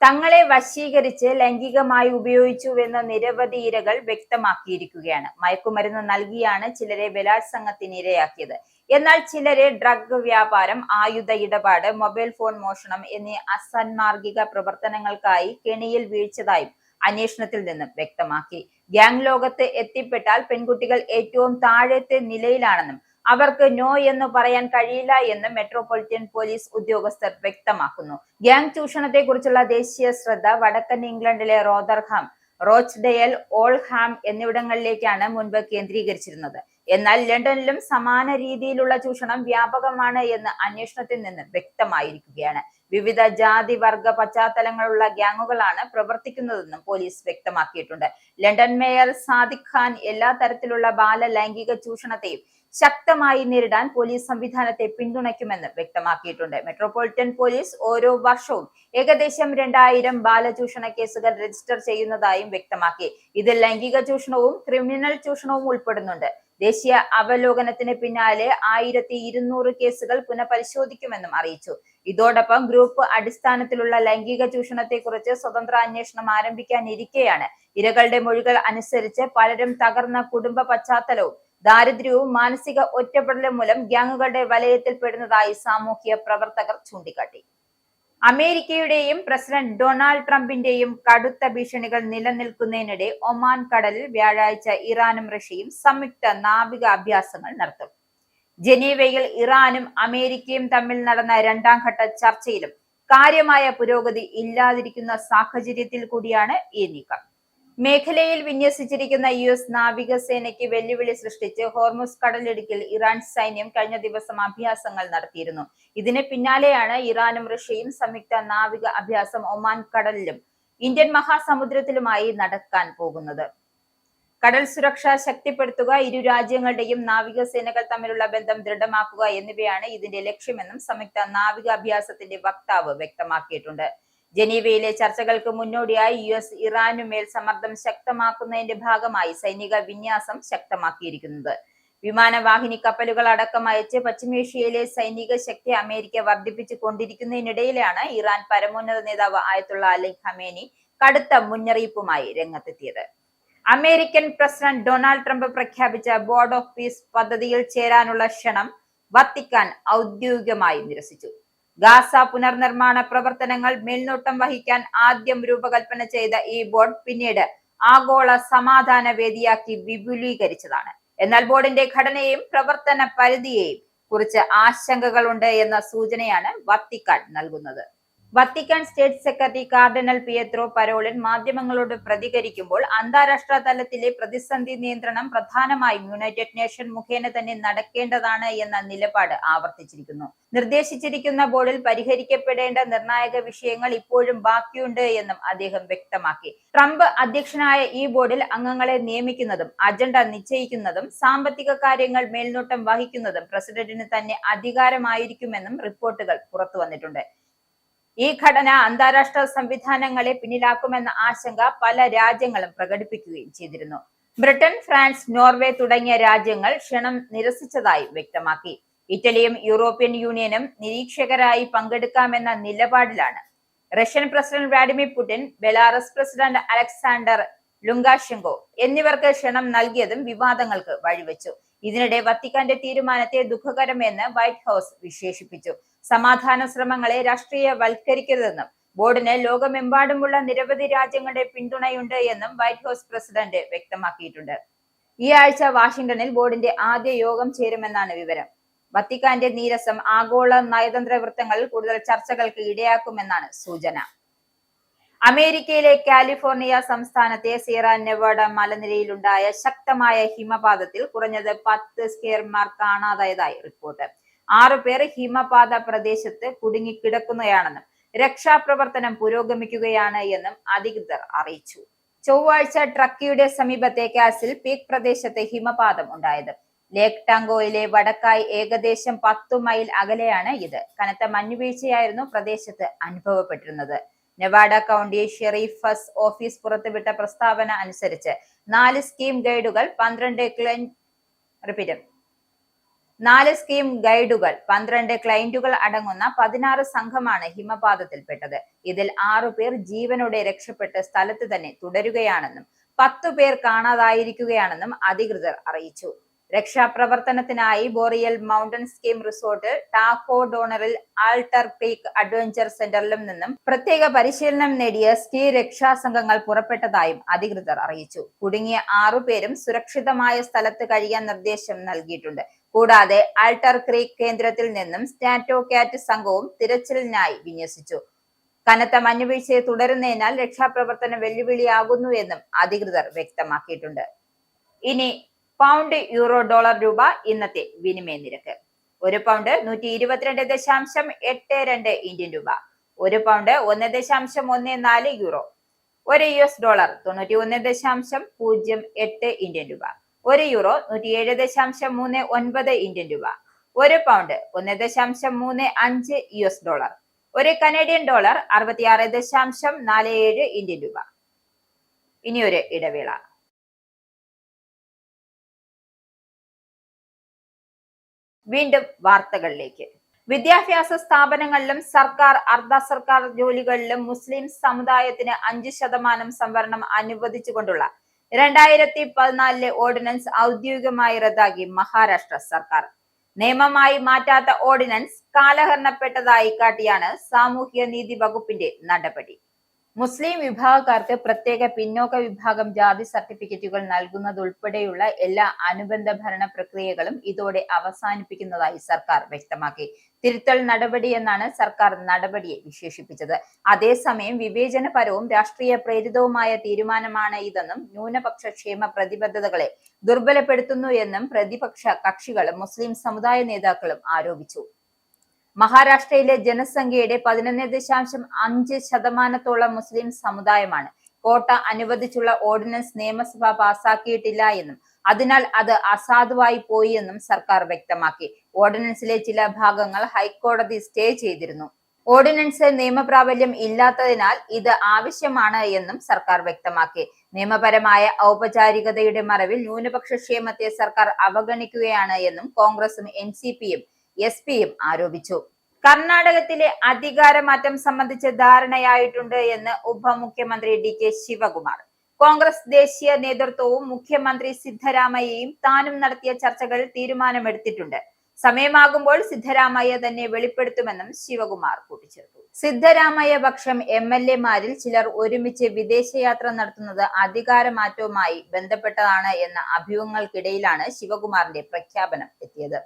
തങ്ങളെ വശീകരിച്ച് ലൈംഗികമായി ഉപയോഗിച്ചുവെന്ന് നിരവധി ഇരകൾ വ്യക്തമാക്കിയിരിക്കുകയാണ്. മയക്കുമരുന്ന് നൽകിയാണ് ചിലരെ ബലാത്സംഗത്തിന് ഇരയാക്കിയത്. എന്നാൽ ചിലരെ ഡ്രഗ് വ്യാപാരം, ആയുധ ഇടപാട്, മൊബൈൽ ഫോൺ മോഷണം എന്നീ അസാൻമാർഗിക പ്രവർത്തനങ്ങൾക്കായി കെണിയിൽ വീഴ്ചതായും അന്വേഷണത്തിൽ നിന്നും വ്യക്തമാക്കി. ഗ്യാങ് ലോകത്ത് എത്തിപ്പെട്ടാൽ പെൺകുട്ടികൾ ഏറ്റവും താഴത്തെ നിലയിലാണെന്നും അവർക്ക് നോ എന്ന് പറയാൻ കഴിയില്ല എന്ന് മെട്രോപൊളിറ്റൻ പോലീസ് ഉദ്യോഗസ്ഥർ വ്യക്തമാക്കുന്നു. ഗ്യാങ് ചൂഷണത്തെ കുറിച്ചുള്ള ദേശീയ ശ്രദ്ധ വടക്കൻ ഇംഗ്ലണ്ടിലെ റോദർഹാം, റോച്ച്ഡെയിൽ, ഓൾഹാം എന്നിവിടങ്ങളിലേക്കാണ് മുൻപ് കേന്ദ്രീകരിച്ചിരുന്നത്. എന്നാൽ ലണ്ടനിലും സമാന രീതിയിലുള്ള ചൂഷണം വ്യാപകമാണ് എന്ന് അന്വേഷണത്തിൽ നിന്ന് വ്യക്തമായിരിക്കുകയാണ്. വിവിധ ജാതി വർഗ പശ്ചാത്തലങ്ങളുള്ള ഗ്യാങ്ങുകളാണ് പ്രവർത്തിക്കുന്നതെന്നും പോലീസ് വ്യക്തമാക്കിയിട്ടുണ്ട്. ലണ്ടൻ മേയർ സാദിഖ് ഖാൻ എല്ലാ തരത്തിലുള്ള ബാല ലൈംഗിക ചൂഷണത്തെയും ശക്തമായി നേരിടാൻ പോലീസ് സംവിധാനത്തെ പിന്തുണയ്ക്കുമെന്ന് വ്യക്തമാക്കിയിട്ടുണ്ട്. മെട്രോപൊളിറ്റൻ പോലീസ് ഓരോ വർഷവും ഏകദേശം 2000 ബാലചൂഷണ കേസുകൾ രജിസ്റ്റർ ചെയ്യുന്നതായും വ്യക്തമാക്കി. ഇതിൽ ലൈംഗിക ചൂഷണവും ക്രിമിനൽ ചൂഷണവും ഉൾപ്പെടുന്നുണ്ട്. ദേശീയ അവലോകനത്തിന് പിന്നാലെ 1200 കേസുകൾ പുനഃപരിശോധിക്കുമെന്നും അറിയിച്ചു. ഇതോടൊപ്പം ഗ്രൂപ്പ് അടിസ്ഥാനത്തിലുള്ള ലൈംഗിക ചൂഷണത്തെക്കുറിച്ച് സ്വതന്ത്ര അന്വേഷണം ആരംഭിക്കാനിരിക്കെയാണ് ഇരകളുടെ മൊഴികൾ അനുസരിച്ച് പലരും തകർന്ന കുടുംബ പശ്ചാത്തലവും ദാരിദ്ര്യവും മാനസിക ഒറ്റപ്പെടലും മൂലം ഗ്യാങ്ങുകളുടെ വലയത്തിൽപ്പെടുന്നതായി സാമൂഹ്യ പ്രവർത്തകർ ചൂണ്ടിക്കാട്ടി. അമേരിക്കയുടെയും പ്രസിഡന്റ് ഡൊണാൾഡ് ട്രംപിന്റെയും കടുത്ത ഭീഷണികൾ നിലനിൽക്കുന്നതിനിടെ ഒമാൻ കടലിൽ വ്യാഴാഴ്ച ഇറാനും റഷ്യയും സംയുക്ത നാവിക അഭ്യാസങ്ങൾ നടത്തും. ജനീവയിൽ ഇറാനും അമേരിക്കയും തമ്മിൽ നടന്ന രണ്ടാം ഘട്ട ചർച്ചയിലും കാര്യമായ പുരോഗതി ഇല്ലാതിരിക്കുന്ന സാഹചര്യത്തിൽ കൂടിയാണ് ഈ നീക്കം. മേഖലയിൽ വിന്യസിച്ചിരിക്കുന്ന US നാവികസേനയ്ക്ക് വെല്ലുവിളി സൃഷ്ടിച്ച് ഹോർമുസ് കടലിടുക്കിൽ ഇറാൻ സൈന്യം കഴിഞ്ഞ ദിവസം അഭ്യാസങ്ങൾ നടത്തിയിരുന്നു. ഇതിന് പിന്നാലെയാണ് ഇറാനും റഷ്യയും സംയുക്ത നാവിക അഭ്യാസം ഒമാൻ കടലിലും ഇന്ത്യൻ മഹാസമുദ്രത്തിലുമായി നടക്കാൻ പോകുന്നത്. കടൽ സുരക്ഷ ശക്തിപ്പെടുത്തുക, ഇരു രാജ്യങ്ങളുടെയും നാവികസേനകൾ തമ്മിലുള്ള ബന്ധം ദൃഢമാക്കുക എന്നിവയാണ് ഇതിന്റെ ലക്ഷ്യമെന്നും സംയുക്ത നാവിക അഭ്യാസത്തിന്റെ വക്താവ് വ്യക്തമാക്കിയിട്ടുണ്ട്. ജനീവയിലെ ചർച്ചകൾക്ക് മുന്നോടിയായി US ഇറാനുമേൽ സമ്മർദ്ദം ശക്തമാക്കുന്നതിന്റെ ഭാഗമായി സൈനിക വിന്യാസം ശക്തമാക്കിയിരിക്കുന്നത്. വിമാനവാഹിനി കപ്പലുകൾ അടക്കം അയച്ച് പശ്ചിമേഷ്യയിലെ സൈനിക ശക്തി അമേരിക്ക വർദ്ധിപ്പിച്ചു കൊണ്ടിരിക്കുന്നതിനിടയിലാണ് ഇറാൻ പരമോന്നത നേതാവ് ആയത്തുള്ള അലി ഖമേനി കടുത്ത മുന്നറിയിപ്പുമായി രംഗത്തെത്തിയത്. അമേരിക്കൻ പ്രസിഡന്റ് ഡൊണാൾഡ് ട്രംപ് പ്രഖ്യാപിച്ച ബോർഡ് ഓഫ് പീസ് പദ്ധതിയിൽ ചേരാനുള്ള ക്ഷണം വത്തിക്കാൻ ഔദ്യോഗികമായി നിരസിച്ചു. ഗാസ പുനർനിർമ്മാണ പ്രവർത്തനങ്ങൾ മേൽനോട്ടം വഹിക്കാൻ ആദ്യം രൂപകൽപ്പന ചെയ്ത ഈ ബോർഡ് പിന്നീട് ആഗോള സമാധാന വേദിയാക്കി വിപുലീകരിച്ചതാണ്. എന്നാൽ ബോർഡിന്റെ ഘടനയെയും പ്രവർത്തന പരിധിയെയും കുറിച്ച് ആശങ്കകളുണ്ട് എന്ന സൂചനയാണ് വത്തിക്കാൻ നൽകുന്നത്. Vatican state secretary cardinal Pietro Parolin മാധ്യമങ്ങളോട് പ്രതികരിക്കുമ്പോൾ അന്താരാഷ്ട്ര തലത്തിലെ പ്രതിസന്ധി നിയന്ത്രണം പ്രധാനമായും യുണൈറ്റഡ് നേഷൻ മുഖേന തന്നെ നടക്കേണ്ടതാണ് എന്ന നിലപാട് ആവർത്തിച്ചിരിക്കുന്നു. നിർദ്ദേശിച്ചിരിക്കുന്ന ബോർഡിൽ പരിഹരിക്കപ്പെടേണ്ട നിർണായക വിഷയങ്ങൾ ഇപ്പോഴും ബാക്കിയുണ്ട് എന്നും അദ്ദേഹം വ്യക്തമാക്കി. ട്രംപ് അധ്യക്ഷനായ ഈ ബോർഡിൽ അംഗങ്ങളെ നിയമിക്കുന്നതും അജണ്ട നിശ്ചയിക്കുന്നതും സാമ്പത്തിക കാര്യങ്ങൾ മേൽനോട്ടം വഹിക്കുന്നതും പ്രസിഡന്റിന് തന്നെ അധികാരമായിരിക്കുമെന്നും റിപ്പോർട്ടുകൾ പുറത്തുവന്നിട്ടുണ്ട്. ഈ ഘടന അന്താരാഷ്ട്ര സംവിധാനങ്ങളെ പിന്നിലാക്കുമെന്ന ആശങ്ക പല രാജ്യങ്ങളും പ്രകടിപ്പിക്കുകയും ചെയ്തിരുന്നു. ബ്രിട്ടൻ, ഫ്രാൻസ്, നോർവേ തുടങ്ങിയ രാജ്യങ്ങൾ ക്ഷണം നിരസിച്ചതായി വ്യക്തമാക്കി. ഇറ്റലിയും യൂറോപ്യൻ യൂണിയനും നിരീക്ഷകരായി പങ്കെടുക്കാമെന്ന നിലപാടിലാണ്. Russian president Vladimir Putin, Belarus president Alexander Lukashenko എന്നിവർക്ക് ക്ഷണം നൽകിയതും വിവാദങ്ങൾക്ക് വഴിവെച്ചു. ഇതിനിടെ വത്തിക്കാന്റെ തീരുമാനത്തെ ദുഃഖകരമെന്ന് വൈറ്റ് ഹൌസ് വിശേഷിപ്പിച്ചു. സമാധാന ശ്രമങ്ങളെ രാഷ്ട്രീയവൽക്കരിക്കരുതെന്നും ബോർഡിന് ലോകമെമ്പാടുമുള്ള നിരവധി രാജ്യങ്ങളുടെ പിന്തുണയുണ്ട് എന്നും വൈറ്റ് ഹൌസ് പ്രസിഡന്റ് വ്യക്തമാക്കിയിട്ടുണ്ട്. ഈ ആഴ്ച വാഷിംഗ്ടണിൽ ബോർഡിന്റെ ആദ്യ യോഗം ചേരുമെന്നാണ് വിവരം. വത്തിക്കാന്റെ നീരസം ആഗോള നയതന്ത്ര വൃത്തങ്ങളിൽ കൂടുതൽ ചർച്ചകൾക്ക് ഇടയാക്കുമെന്നാണ് സൂചന. അമേരിക്കയിലെ കാലിഫോർണിയ സംസ്ഥാനത്തെ സിയറ നെവാഡ മലനിരയിലുണ്ടായ ശക്തമായ ഹിമപാതത്തിൽ കുറഞ്ഞത് 10 സ്കീയർമാർ കാണാതായതായി റിപ്പോർട്ട്. 6 പേർ ഹിമപാത പ്രദേശത്ത് കുടുങ്ങിക്കിടക്കുകയാണെന്നും രക്ഷാപ്രവർത്തനം പുരോഗമിക്കുകയാണ് എന്നും അധികൃതർ അറിയിച്ചു. ചൊവ്വാഴ്ച ട്രക്കിയുടെ സമീപത്തെ കാസിൽ പീക്ക് പ്രദേശത്ത് ഹിമപാതം ഉണ്ടായത്. ലേക്ക് ടാങ്കോയിലെ വടക്കായി ഏകദേശം 10 മൈൽ അകലെയാണ് ഇത്. കനത്ത മഞ്ഞുവീഴ്ചയായിരുന്നു പ്രദേശത്ത് അനുഭവപ്പെട്ടിരുന്നത്. നെവാഡ കൗണ്ടി ഷെറീഫസ് ഓഫീസ് പുറത്തുവിട്ട പ്രസ്താവന അനുസരിച്ച് 4 സ്കീം ഗൈഡുകൾ 12 ക്ലയന്റുകൾ അടങ്ങുന്ന 16 സംഘമാണ് ഹിമപാതത്തിൽപ്പെട്ടത്. ഇതിൽ 6 പേർ ജീവനോടെ രക്ഷപ്പെട്ട് സ്ഥലത്ത് തന്നെ തുടരുകയാണെന്നും 10 പേർ കാണാതായിരിക്കുകയാണെന്നും അധികൃതർ അറിയിച്ചു. രക്ഷാപ്രവർത്തനത്തിനായി Boreal Mountain Ski Resort, Tahoe ഡോണറിൽ ആൾട്ടർ ക്രീക്ക് അഡ്വഞ്ചർ സെന്ററിലും നിന്നും പ്രത്യേക പരിശീലനം നേടിയ സ്കീ രക്ഷാ സംഘങ്ങൾ പുറപ്പെട്ടതായും അധികൃതർ അറിയിച്ചു. കുടുങ്ങിയ 6 പേരും സുരക്ഷിതമായ സ്ഥലത്ത് കഴിയാൻ നിർദ്ദേശം നൽകിയിട്ടുണ്ട്. കൂടാതെ ആൾട്ടർ ക്രീക്ക് കേന്ദ്രത്തിൽ നിന്നും സ്റ്റാറ്റോകാറ്റ് സംഘവും തിരച്ചിലിനായി വിന്യസിച്ചു. കനത്ത മഞ്ഞുവീഴ്ചയെ തുടരുന്നതിനാൽ രക്ഷാപ്രവർത്തനം വെല്ലുവിളിയാകുന്നു എന്നും അധികൃതർ വ്യക്തമാക്കിയിട്ടുണ്ട്. ഇനി പൗണ്ട്, യൂറോ, ഡോളർ, രൂപ ഇന്നത്തെ വിനിമയ നിരക്ക്. 1 പൗണ്ട് 122.82 ഇന്ത്യൻ രൂപ. 1 pound 1.14 euro. 1 US dollar 91.08 Indian രൂപ. 1 യൂറോ 107.39 ഇന്ത്യൻ രൂപ. 1 pound 1.35 US dollar. 1 Canadian dollar 66.47 Indian രൂപ. ഇനിയൊരു ഇടവേള. വീണ്ടും വാർത്തകളിലേക്ക്. വിദ്യാഭ്യാസ സ്ഥാപനങ്ങളിലും സർക്കാർ അർദ്ധ സർക്കാർ ജോലികളിലും മുസ്ലിം സമുദായത്തിന് 5% സംവരണം അനുവദിച്ചുകൊണ്ടുള്ള 2014 ഓർഡിനൻസ് ഔദ്യോഗികമായി റദ്ദാക്കി മഹാരാഷ്ട്ര സർക്കാർ. നിയമമായി മാറ്റാത്ത ഓർഡിനൻസ് കാലഹരണപ്പെട്ടതായി കാട്ടിയാണ് സാമൂഹ്യ നീതി വകുപ്പിന്റെ നടപടി. മുസ്ലിം വിഭാഗക്കാർക്ക് പ്രത്യേക പിന്നോക്ക വിഭാഗം ജാതി സർട്ടിഫിക്കറ്റുകൾ നൽകുന്നതുൾപ്പെടെയുള്ള എല്ലാ അനുബന്ധ ഭരണ പ്രക്രിയകളും ഇതോടെ അവസാനിപ്പിക്കുന്നതായി സർക്കാർ വ്യക്തമാക്കി. തിരുത്തൽ നടപടി എന്നാണ് സർക്കാർ നടപടിയെ വിശേഷിപ്പിച്ചത്. അതേസമയം വിവേചനപരവും രാഷ്ട്രീയ പ്രേരിതവുമായ തീരുമാനമാണ് ഇതെന്നും ന്യൂനപക്ഷ ക്ഷേമ പ്രതിബദ്ധതകളെ ദുർബലപ്പെടുത്തുന്നു എന്നും പ്രതിപക്ഷ കക്ഷികളും മുസ്ലിം സമുദായ നേതാക്കളും ആരോപിച്ചു. മഹാരാഷ്ട്രയിലെ ജനസംഖ്യയുടെ 11.5% മുസ്ലിം സമുദായമാണ്. കോട്ട അനുവദിച്ചുള്ള ഓർഡിനൻസ് നിയമസഭ പാസാക്കിയിട്ടില്ല എന്നും അതിനാൽ അത് അസാധുവായി പോയി എന്നും സർക്കാർ വ്യക്തമാക്കി. ഓർഡിനൻസിലെ ചില ഭാഗങ്ങൾ ഹൈക്കോടതി സ്റ്റേ ചെയ്തിരുന്നു. ഓർഡിനൻസ് നിയമപ്രാബല്യം ഇല്ലാത്തതിനാൽ ഇത് ആവശ്യമാണ് എന്നും സർക്കാർ വ്യക്തമാക്കി. നിയമപരമായ ഔപചാരികതയുടെ മറവിൽ ന്യൂനപക്ഷ ക്ഷേമത്തെ സർക്കാർ അവഗണിക്കുകയാണ് എന്നും കോൺഗ്രസും എൻസിപിയും എസ്പിയും ആരോപിച്ചു. കർണാടകത്തിലെ അധികാരമാറ്റം സംബന്ധിച്ച് ധാരണയായിട്ടുണ്ട് എന്ന് ഉപമുഖ്യമന്ത്രി DK ശിവകുമാർ. കോൺഗ്രസ് ദേശീയ നേതൃത്വവും മുഖ്യമന്ത്രി സിദ്ധരാമയ്യയും താനും നടത്തിയ ചർച്ചകളിൽ തീരുമാനമെടുത്തിട്ടുണ്ട്. സമയമാകുമ്പോൾ സിദ്ധരാമയ്യ തന്നെ വെളിപ്പെടുത്തുമെന്നും ശിവകുമാർ കൂട്ടിച്ചേർത്തു. സിദ്ധരാമയ്യ പക്ഷം MLA-മാരിൽ ചിലർ ഒരുമിച്ച് വിദേശയാത്ര നടത്തുന്നത് അധികാരമാറ്റവുമായി ബന്ധപ്പെട്ടതാണ് എന്ന അഭ്യൂഹങ്ങൾക്കിടയിലാണ് ശിവകുമാറിന്റെ പ്രഖ്യാപനം എത്തിയത്.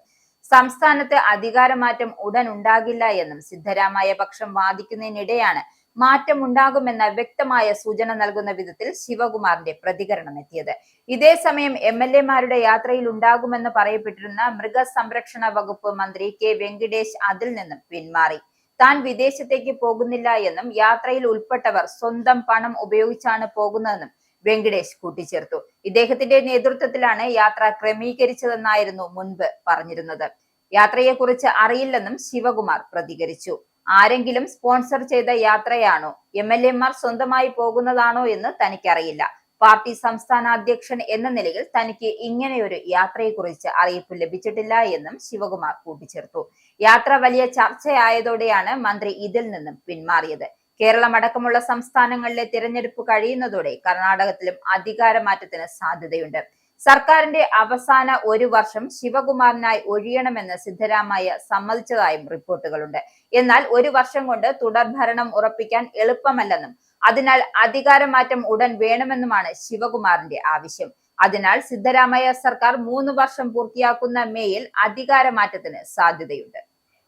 സംസ്ഥാനത്ത് അധികാരമാറ്റം ഉടൻ ഉണ്ടാകില്ല എന്നും സിദ്ധരാമയ്യ പക്ഷം വാദിക്കുന്നതിനിടെയാണ് മാറ്റം ഉണ്ടാകുമെന്ന വ്യക്തമായ സൂചന നൽകുന്ന വിധത്തിൽ ശിവകുമാറിന്റെ പ്രതികരണം എത്തിയത്. ഇതേസമയം MLA-മാരുടെ യാത്രയിൽ ഉണ്ടാകുമെന്ന് പറയപ്പെട്ടിരുന്ന മൃഗസംരക്ഷണ വകുപ്പ് മന്ത്രി K വെങ്കിടേഷ് അതിൽ നിന്നും പിന്മാറി. താൻ വിദേശത്തേക്ക് പോകുന്നില്ല എന്നും യാത്രയിൽ ഉൾപ്പെട്ടവർ സ്വന്തം പണം ഉപയോഗിച്ചാണ് പോകുന്നതെന്നും വെങ്കിടേഷ് കൂട്ടിച്ചേർത്തു. ഇദ്ദേഹത്തിന്റെ നേതൃത്വത്തിലാണ് യാത്ര ക്രമീകരിച്ചതെന്നായിരുന്നു മുൻപ് പറഞ്ഞിരുന്നത്. യാത്രയെക്കുറിച്ച് അറിയില്ലെന്നും ശിവകുമാർ പ്രതികരിച്ചു. ആരെങ്കിലും സ്പോൺസർ ചെയ്ത യാത്രയാണോ, MLA-മാർ സ്വന്തമായി പോകുന്നതാണോ എന്ന് തനിക്കറിയില്ല. പാർട്ടി സംസ്ഥാന അധ്യക്ഷൻ എന്ന നിലയിൽ തനിക്ക് ഇങ്ങനെയൊരു യാത്രയെക്കുറിച്ച് അറിയിപ്പ് ലഭിച്ചിട്ടില്ല എന്നും ശിവകുമാർ കൂട്ടിച്ചേർത്തു. യാത്ര വലിയ ചർച്ചയായതോടെയാണ് മന്ത്രി ഇതിൽ നിന്നും പിന്മാറിയത്. കേരളമടക്കമുള്ള സംസ്ഥാനങ്ങളിലെ തിരഞ്ഞെടുപ്പ് കഴിയുന്നതോടെ കർണാടകത്തിലും അധികാരമാറ്റത്തിന് സാധ്യതയുണ്ട്. സർക്കാരിന്റെ അവസാന ഒരു വർഷം ശിവകുമാറിനായി ഒഴിയണമെന്ന് സിദ്ധരാമയ്യ സമ്മതിച്ചതായും റിപ്പോർട്ടുകളുണ്ട്. എന്നാൽ ഒരു വർഷം കൊണ്ട് തുടർഭരണം ഉറപ്പിക്കാൻ എളുപ്പമല്ലെന്നും അതിനാൽ അധികാരമാറ്റം ഉടൻ വേണമെന്നുമാണ് ശിവകുമാറിന്റെ ആവശ്യം. അതിനാൽ സിദ്ധരാമയ്യ സർക്കാർ 3 വർഷം പൂർത്തിയാക്കുന്ന മേയിൽ അധികാരമാറ്റത്തിന് സാധ്യതയുണ്ട്.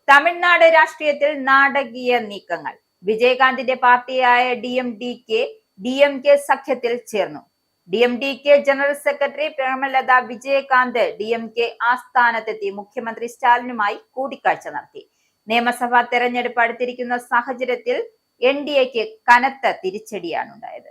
തമിഴ്നാട് രാഷ്ട്രീയത്തിൽ നാടകീയ നീക്കങ്ങൾ. വിജയകാന്തിന്റെ പാർട്ടിയായ DMK സഖ്യത്തിൽ ചേർന്നു. DMDK general secretary Premalatha Vijayakanth DMK ആസ്ഥാനത്തെത്തി മുഖ്യമന്ത്രി സ്റ്റാലിനുമായി കൂടിക്കാഴ്ച നടത്തി. നിയമസഭാ തെരഞ്ഞെടുപ്പ് അടുത്തിരിക്കുന്ന സാഹചര്യത്തിൽ NDAക്ക് കനത്ത തിരിച്ചടിയാണ് ഉണ്ടായത്.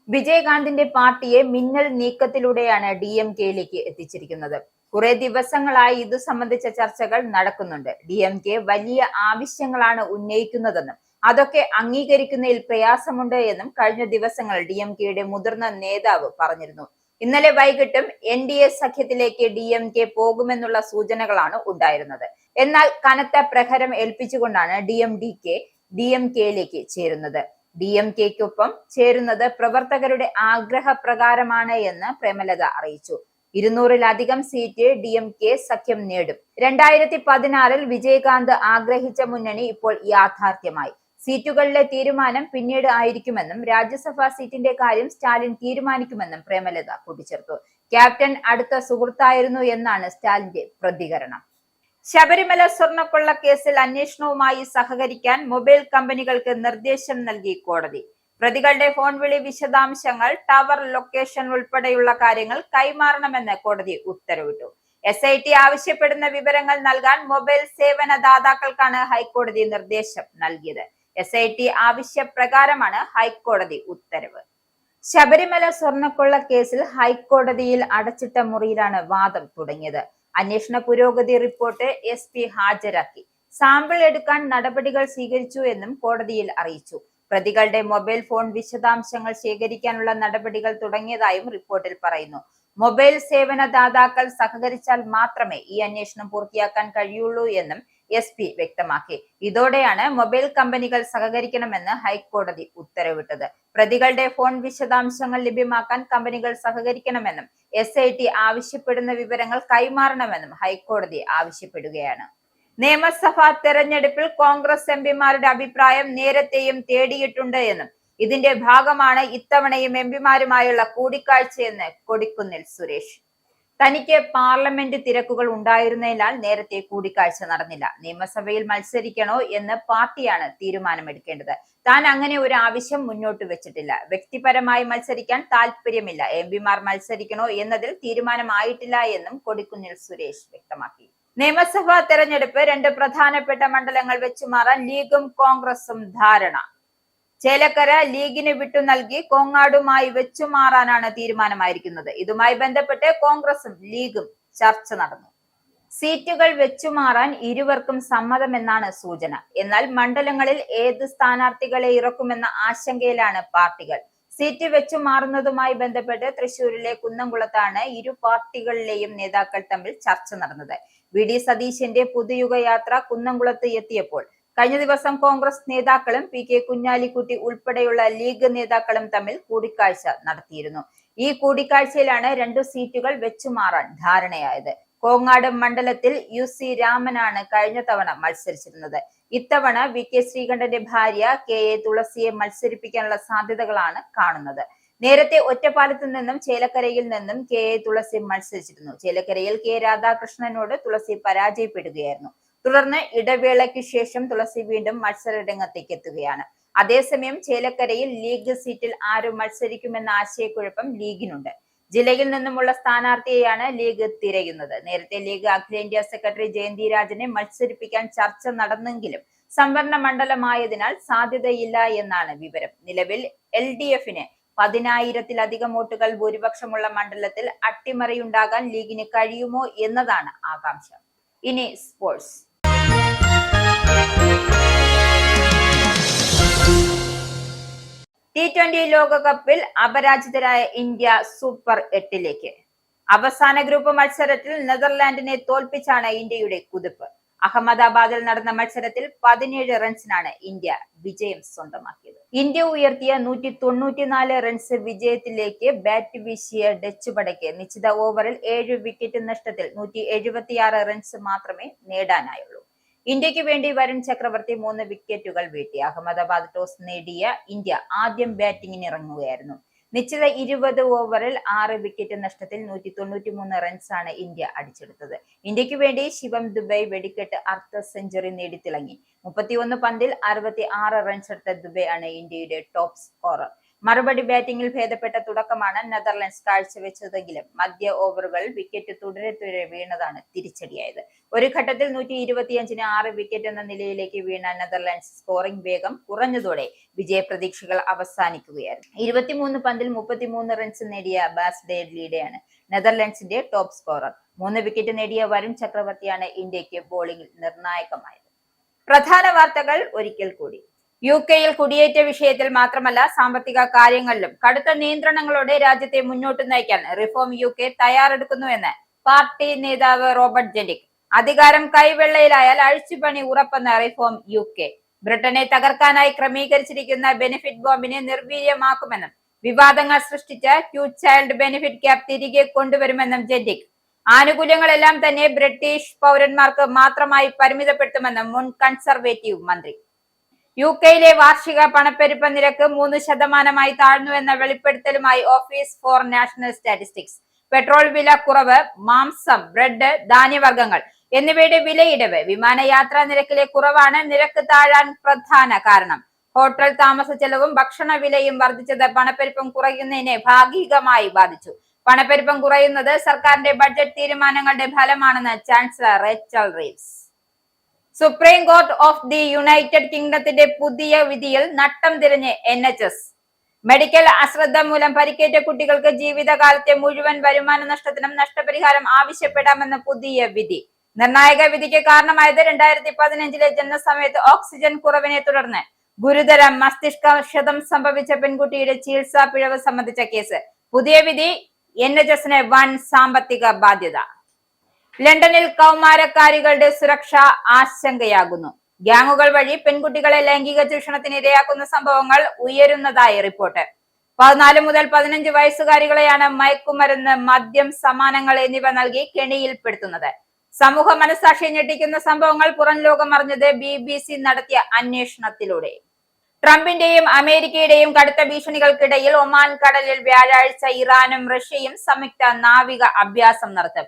വിജയകാന്തിന്റെ പാർട്ടിയെ മിന്നൽ നീക്കത്തിലൂടെയാണ് DMKയിലേക്ക് എത്തിച്ചിരിക്കുന്നത്. കുറെ ദിവസങ്ങളായി ഇതു സംബന്ധിച്ച ചർച്ചകൾ നടക്കുന്നുണ്ട്. DMK വലിയ ആവശ്യങ്ങളാണ് ഉന്നയിക്കുന്നതെന്നും അതൊക്കെ അംഗീകരിക്കുന്നതിൽ പ്രയാസമുണ്ട് എന്നും കഴിഞ്ഞ ദിവസങ്ങളിൽ DMKയുടെ മുതിർന്ന നേതാവ് പറഞ്ഞിരുന്നു. ഇന്നലെ വൈകിട്ടും NDA സഖ്യത്തിലേക്ക് DMK പോകുമെന്നുള്ള സൂചനകളാണ് ഉണ്ടായിരുന്നത്. എന്നാൽ കനത്ത പ്രഹരം ഏൽപ്പിച്ചുകൊണ്ടാണ് DMKയിലേക്ക് ചേരുന്നത്. DMKയ്ക്കൊപ്പം ചേരുന്നത് പ്രവർത്തകരുടെ ആഗ്രഹപ്രകാരമാണ് എന്ന് പ്രേമലത അറിയിച്ചു. 200-ലധികം സീറ്റ് DMK സഖ്യം നേടും. 2016-ൽ വിജയകാന്ത് ആഗ്രഹിച്ച മുന്നണി ഇപ്പോൾ യാഥാർത്ഥ്യമായി. സീറ്റുകളിലെ തീരുമാനം പിന്നീട് ആയിരിക്കുമെന്നും രാജ്യസഭാ സീറ്റിന്റെ കാര്യം സ്റ്റാലിൻ തീരുമാനിക്കുമെന്നും പ്രേമലത കൂട്ടിച്ചേർത്തു. ക്യാപ്റ്റൻ അടുത്ത സുഹൃത്തായിരുന്നു എന്നാണ് സ്റ്റാലിന്റെ പ്രതികരണം. ശബരിമല സ്വർണ്ണക്കൊള്ള കേസിൽ അന്വേഷണവുമായി സഹകരിക്കാൻ മൊബൈൽ കമ്പനികൾക്ക് നിർദ്ദേശം നൽകി കോടതി. പ്രതികളുടെ ഫോൺ വിളി വിശദാംശങ്ങൾ, ടവർ ലൊക്കേഷൻ ഉൾപ്പെടെയുള്ള കാര്യങ്ങൾ കൈമാറണമെന്ന് കോടതി ഉത്തരവിട്ടു. SIT ആവശ്യപ്പെടുന്ന വിവരങ്ങൾ നൽകാൻ മൊബൈൽ സേവന ദാതാക്കൾക്കാണ് ഹൈക്കോടതി നിർദ്ദേശം നൽകിയത്. SIT ആവശ്യപ്രകാരമാണ് ഹൈക്കോടതി ഉത്തരവ്. ശബരിമല സ്വർണ്ണക്കൊള്ള കേസിൽ ഹൈക്കോടതിയിൽ അടച്ചിട്ട മുറിയിലാണ് വാദം തുടങ്ങിയത്. അന്വേഷണ പുരോഗതി റിപ്പോർട്ട് SP ഹാജരാക്കി. സാമ്പിൾ എടുക്കാൻ നടപടികൾ സ്വീകരിച്ചു എന്നും കോടതിയിൽ അറിയിച്ചു. പ്രതികളുടെ മൊബൈൽ ഫോൺ വിശദാംശങ്ങൾ ശേഖരിക്കാനുള്ള നടപടികൾ തുടങ്ങിയതായും റിപ്പോർട്ടിൽ പറയുന്നു. മൊബൈൽ സേവന ദാതാക്കൾ സഹകരിച്ചാൽ മാത്രമേ ഈ അന്വേഷണം പൂർത്തിയാക്കാൻ കഴിയുള്ളൂ എന്നും SP വ്യക്തമാക്കി. ഇതോടെയാണ് മൊബൈൽ കമ്പനികൾ സഹകരിക്കണമെന്ന് ഹൈക്കോടതി ഉത്തരവിട്ടത്. പ്രതികളുടെ ഫോൺ വിശദാംശങ്ങൾ ലഭ്യമാക്കാൻ കമ്പനികൾ സഹകരിക്കണമെന്നും SIT ആവശ്യപ്പെടുന്ന വിവരങ്ങൾ കൈമാറണമെന്നും ഹൈക്കോടതി ആവശ്യപ്പെടുകയാണ്. നിയമസഭാ തെരഞ്ഞെടുപ്പിൽ കോൺഗ്രസ് MPമാരുടെ അഭിപ്രായം നേരത്തെയും തേടിയിട്ടുണ്ട് എന്നും ഇതിന്റെ ഭാഗമാണ് ഇത്തവണയും MPമാരുമായുള്ള കൂടിക്കാഴ്ചയെന്ന് കൊടിക്കുന്നിൽ സുരേഷ്. തനിക്ക് പാർലമെന്റ് തിരക്കുകൾ ഉണ്ടായിരുന്നതിനാൽ നേരത്തെ കൂടിക്കാഴ്ച നടന്നില്ല. നിയമസഭയിൽ മത്സരിക്കണോ എന്ന് പാർട്ടിയാണ് തീരുമാനമെടുക്കേണ്ടത്. താൻ അങ്ങനെ ഒരു ആവശ്യം മുന്നോട്ട് വെച്ചിട്ടില്ല. വ്യക്തിപരമായി മത്സരിക്കാൻ താല്പര്യമില്ല. MPമാർ മത്സരിക്കണോ എന്നതിൽ തീരുമാനമായിട്ടില്ല എന്നും കൊടിക്കുന്നിൽ സുരേഷ് വ്യക്തമാക്കി. നിയമസഭാ തെരഞ്ഞെടുപ്പ് 2 പ്രധാനപ്പെട്ട മണ്ഡലങ്ങൾ വെച്ചുമാറാൻ ലീഗും കോൺഗ്രസും ധാരണ. ചേലക്കര ലീഗിന് വിട്ടു നൽകി കോങ്ങാടുമായി വെച്ചുമാറാനാണ് തീരുമാനമായിരിക്കുന്നത്. ഇതുമായി ബന്ധപ്പെട്ട് കോൺഗ്രസും ലീഗും ചർച്ച നടന്നു. സീറ്റുകൾ വെച്ചുമാറാൻ ഇരുവർക്കും സമ്മതമെന്നാണ് സൂചന. എന്നാൽ മണ്ഡലങ്ങളിൽ ഏത് സ്ഥാനാർത്ഥികളെ ഇറക്കുമെന്ന ആശങ്കയിലാണ് പാർട്ടികൾ. സീറ്റ് വെച്ചുമാറുന്നതുമായി ബന്ധപ്പെട്ട് തൃശൂരിലെ കുന്നംകുളത്താണ് ഇരു പാർട്ടികളിലെയും നേതാക്കൾ തമ്മിൽ ചർച്ച നടന്നത്. VD സതീശന്റെ പുതുയുഗയാത്ര കുന്നംകുളത്ത് എത്തിയപ്പോൾ കഴിഞ്ഞ ദിവസം കോൺഗ്രസ് നേതാക്കളും PK കുഞ്ഞാലിക്കുട്ടി ഉൾപ്പെടെയുള്ള ലീഗ് നേതാക്കളും തമ്മിൽ കൂടിക്കാഴ്ച നടത്തിയിരുന്നു. ഈ കൂടിക്കാഴ്ചയിലാണ് 2 സീറ്റുകൾ വെച്ചുമാറാൻ ധാരണയായത്. കോങ്ങാട് മണ്ഡലത്തിൽ UC രാമനാണ് കഴിഞ്ഞ തവണ മത്സരിച്ചിരുന്നത്. ഇത്തവണ VK ശ്രീകണ്ഠന്റെ ഭാര്യ KA തുളസിയെ മത്സരിപ്പിക്കാനുള്ള സാധ്യതകളാണ് കാണുന്നത്. നേരത്തെ ഒറ്റപ്പാലത്ത് നിന്നും ചേലക്കരയിൽ നിന്നും KA തുളസി മത്സരിച്ചിരുന്നു. ചേലക്കരയിൽ K രാധാകൃഷ്ണനോട് തുളസി പരാജയപ്പെടുകയായിരുന്നു. തുടർന്ന് ഇടവേളയ്ക്ക് ശേഷം തുളസി വീണ്ടും മത്സര രംഗത്തേക്ക് എത്തുകയാണ്. അതേസമയം ചേലക്കരയിൽ ലീഗ് സീറ്റിൽ ആരും മത്സരിക്കുമെന്ന ആശയക്കുഴപ്പം ലീഗിനുണ്ട്. ജില്ലയിൽ നിന്നുമുള്ള സ്ഥാനാർത്ഥിയെയാണ് ലീഗ് തിരയുന്നത്. നേരത്തെ ലീഗ് അഖിലേന്ത്യാ സെക്രട്ടറി ജയന്തി രാജനെ മത്സരിപ്പിക്കാൻ ചർച്ച നടന്നെങ്കിലും സംവരണ മണ്ഡലമായതിനാൽ സാധ്യതയില്ല എന്നാണ് വിവരം. നിലവിൽ LDFന് 10,000-ത്തിലധികം വോട്ടുകൾ ഭൂരിപക്ഷമുള്ള മണ്ഡലത്തിൽ അട്ടിമറിയുണ്ടാകാൻ ലീഗിന് കഴിയുമോ എന്നതാണ് ആകാംക്ഷ. ഇനി സ്പോർട്സ്. T20 ലോകകപ്പിൽ അപരാജിതരായ ഇന്ത്യ സൂപ്പർ 8ലേക്ക്. അവസാന ഗ്രൂപ്പ് മത്സരത്തിൽ നെതർലാൻഡിനെ തോൽപ്പിച്ചാണ് ഇന്ത്യയുടെ കുതിപ്പ്. അഹമ്മദാബാദിൽ നടന്ന മത്സരത്തിൽ 17 റൺസിനാണ് ഇന്ത്യ വിജയം സ്വന്തമാക്കിയത്. ഇന്ത്യ ഉയർത്തിയ 194 റൺസ് വിജയത്തിലേക്ക് ബാറ്റ് വീശിയ ഡച്ച് പടയ്ക്ക് നിശ്ചിത ഓവറിൽ 7 വിക്കറ്റ് നഷ്ടത്തിൽ 176 റൺസ് മാത്രമേ നേടാനായുള്ളൂ. ഇന്ത്യക്ക് വേണ്ടി വരുൺ ചക്രവർത്തി 3 വിക്കറ്റുകൾ വീഴ്ത്തി. അഹമ്മദാബാദ് ടോസ് നേടിയ ഇന്ത്യ ആദ്യം ബാറ്റിംഗിന് ഇറങ്ങുകയായിരുന്നു. നിശ്ചിത 20 ഓവറിൽ 6 വിക്കറ്റ് നഷ്ടത്തിൽ 193 റൺസാണ് ഇന്ത്യ അടിച്ചെടുത്തത്. ഇന്ത്യക്ക് വേണ്ടി ശിവം ദുബൈ വെടിക്കെട്ട് അർദ്ധ സെഞ്ചുറി നേടി തിളങ്ങി. 31 പന്തിൽ 66 റൺസ് എടുത്ത ദുബൈ ആണ് ഇന്ത്യയുടെ ടോപ്പ് സ്കോറർ. മറുപടി ബാറ്റിംഗിൽ ഭേദപ്പെട്ട തുടക്കമാണ് നെതർലൻഡ്സ് കാഴ്ചവെച്ചതെങ്കിലും മധ്യ ഓവറുകളിൽ വിക്കറ്റ് തുടരെ വീണതാണ് തിരിച്ചടിയായത്. ഒരു ഘട്ടത്തിൽ 125-ന് 6 വിക്കറ്റ് എന്ന നിലയിലേക്ക് വീണ നെതർലൻഡ്സ് സ്കോറിംഗ് വേഗം കുറഞ്ഞതോടെ വിജയപ്രതീക്ഷകൾ അവസാനിക്കുകയായിരുന്നു. 23 പന്തിൽ 33 റൺസ് നേടിയ ബാസ് ഡേഡ്ലിയുടെയാണ് നെതർലൻഡ്സിന്റെ ടോപ്പ് സ്കോറർ. 3 വിക്കറ്റ് നേടിയ വരുൺ ചക്രവർത്തിയാണ് ഇന്ത്യക്ക് ബോളിംഗിൽ നിർണായകമായത്. പ്രധാന വാർത്തകൾ ഒരിക്കൽ കൂടി. UK-യിൽ കുടിയേറ്റ വിഷയത്തിൽ മാത്രമല്ല സാമ്പത്തിക കാര്യങ്ങളിലും കടുത്ത നിയന്ത്രണങ്ങളോടെ രാജ്യത്തെ മുന്നോട്ട് നയിക്കാൻ റിഫോം UK തയ്യാറെടുക്കുന്നുവെന്ന് പാർട്ടി നേതാവ് റോബർട്ട് ജെന്റിക്. അധികാരം കൈവെള്ളയിലായാൽ അഴിച്ചുപണി ഉറപ്പെന്ന റിഫോം UK. ബ്രിട്ടനെ തകർക്കാനായി ക്രമീകരിച്ചിരിക്കുന്ന ബെനിഫിറ്റ് ബോംബിനെ നിർവീര്യമാക്കുമെന്നും വിവാദങ്ങൾ സൃഷ്ടിച്ച ചൈൽഡ് ബെനിഫിറ്റ് ക്യാപ് തിരികെ കൊണ്ടുവരുമെന്നും ജെന്റിക്. ആനുകൂല്യങ്ങളെല്ലാം തന്നെ ബ്രിട്ടീഷ് പൗരന്മാർക്ക് മാത്രമായി പരിമിതപ്പെടുത്തുമെന്നും മുൻ കൺസർവേറ്റീവ് മന്ത്രി. UK-യിലെ വാർഷിക പണപ്പെരുപ്പ നിരക്ക് 3% താഴ്ന്നുവെന്ന വെളിപ്പെടുത്തലുമായി Office for National Statistics. Petrol വില കുറവ്, മാംസം, ബ്രെഡ്, ധാന്യവർഗ്ഗങ്ങൾ എന്നിവയുടെ വിലയിടിവ്, വിമാനയാത്രാ നിരക്കിലെ കുറവാണ് നിരക്ക് താഴാൻ പ്രധാന കാരണം. ഹോട്ടൽ താമസ ചെലവും ഭക്ഷണ വിലയും വർദ്ധിച്ചത് പണപ്പെരുപ്പം കുറയുന്നതിനെ ഭാഗികമായി ബാധിച്ചു. പണപ്പെരുപ്പം കുറയുന്നത് സർക്കാരിന്റെ ബഡ്ജറ്റ് തീരുമാനങ്ങളുടെ ഫലമാണെന്ന് chancellor Rachel Reeves. Supreme Court of the United കിങ്ഡത്തിന്റെ പുതിയ വിധിയിൽ നട്ടം തിരിഞ്ഞ് NHS. മെഡിക്കൽ അശ്രദ്ധ മൂലം പരിക്കേറ്റ കുട്ടികൾക്ക് ജീവിതകാലത്തെ മുഴുവൻ വരുമാന നഷ്ടത്തിനും നഷ്ടപരിഹാരം ആവശ്യപ്പെടാമെന്ന പുതിയ വിധി. നിർണായക വിധിക്ക് കാരണമായത് 2015-ലെ ജനനസമയത്ത് ഓക്സിജൻ കുറവിനെ തുടർന്ന് ഗുരുതര മസ്തിഷ്ക ക്ഷതം സംഭവിച്ച പെൺകുട്ടിയുടെ ചികിത്സാ പിഴവ് സംബന്ധിച്ച കേസ്. പുതിയ വിധി NHSന് വൻ സാമ്പത്തിക ബാധ്യത. ലണ്ടനിൽ കൗമാരക്കാരികളുടെ സുരക്ഷ ആശങ്കയാകുന്നു. ഗ്യാങ്ങുകൾ വഴി പെൺകുട്ടികളെ ലൈംഗിക ചൂഷണത്തിന് ഇരയാക്കുന്ന സംഭവങ്ങൾ ഉയരുന്നതായി റിപ്പോർട്ട്. 14 മുതൽ 15 വയസ്സുകാരികളെയാണ് മയക്കുമരുന്ന്, മദ്യം, സമ്മാനങ്ങൾ എന്നിവ നൽകി കെണിയിൽപ്പെടുത്തുന്നത്. സമൂഹ മനസാക്ഷിയെ ഞെട്ടിക്കുന്ന സംഭവങ്ങൾ പുറം ലോകം അറിഞ്ഞത് BBC നടത്തിയ അന്വേഷണത്തിലൂടെ. ട്രംപിന്റെയും അമേരിക്കയുടെയും കടുത്ത ഭീഷണികൾക്കിടയിൽ ഒമാൻ കടലിൽ വ്യാഴാഴ്ച ഇറാനും റഷ്യയും സംയുക്ത നാവിക അഭ്യാസം നടത്തും.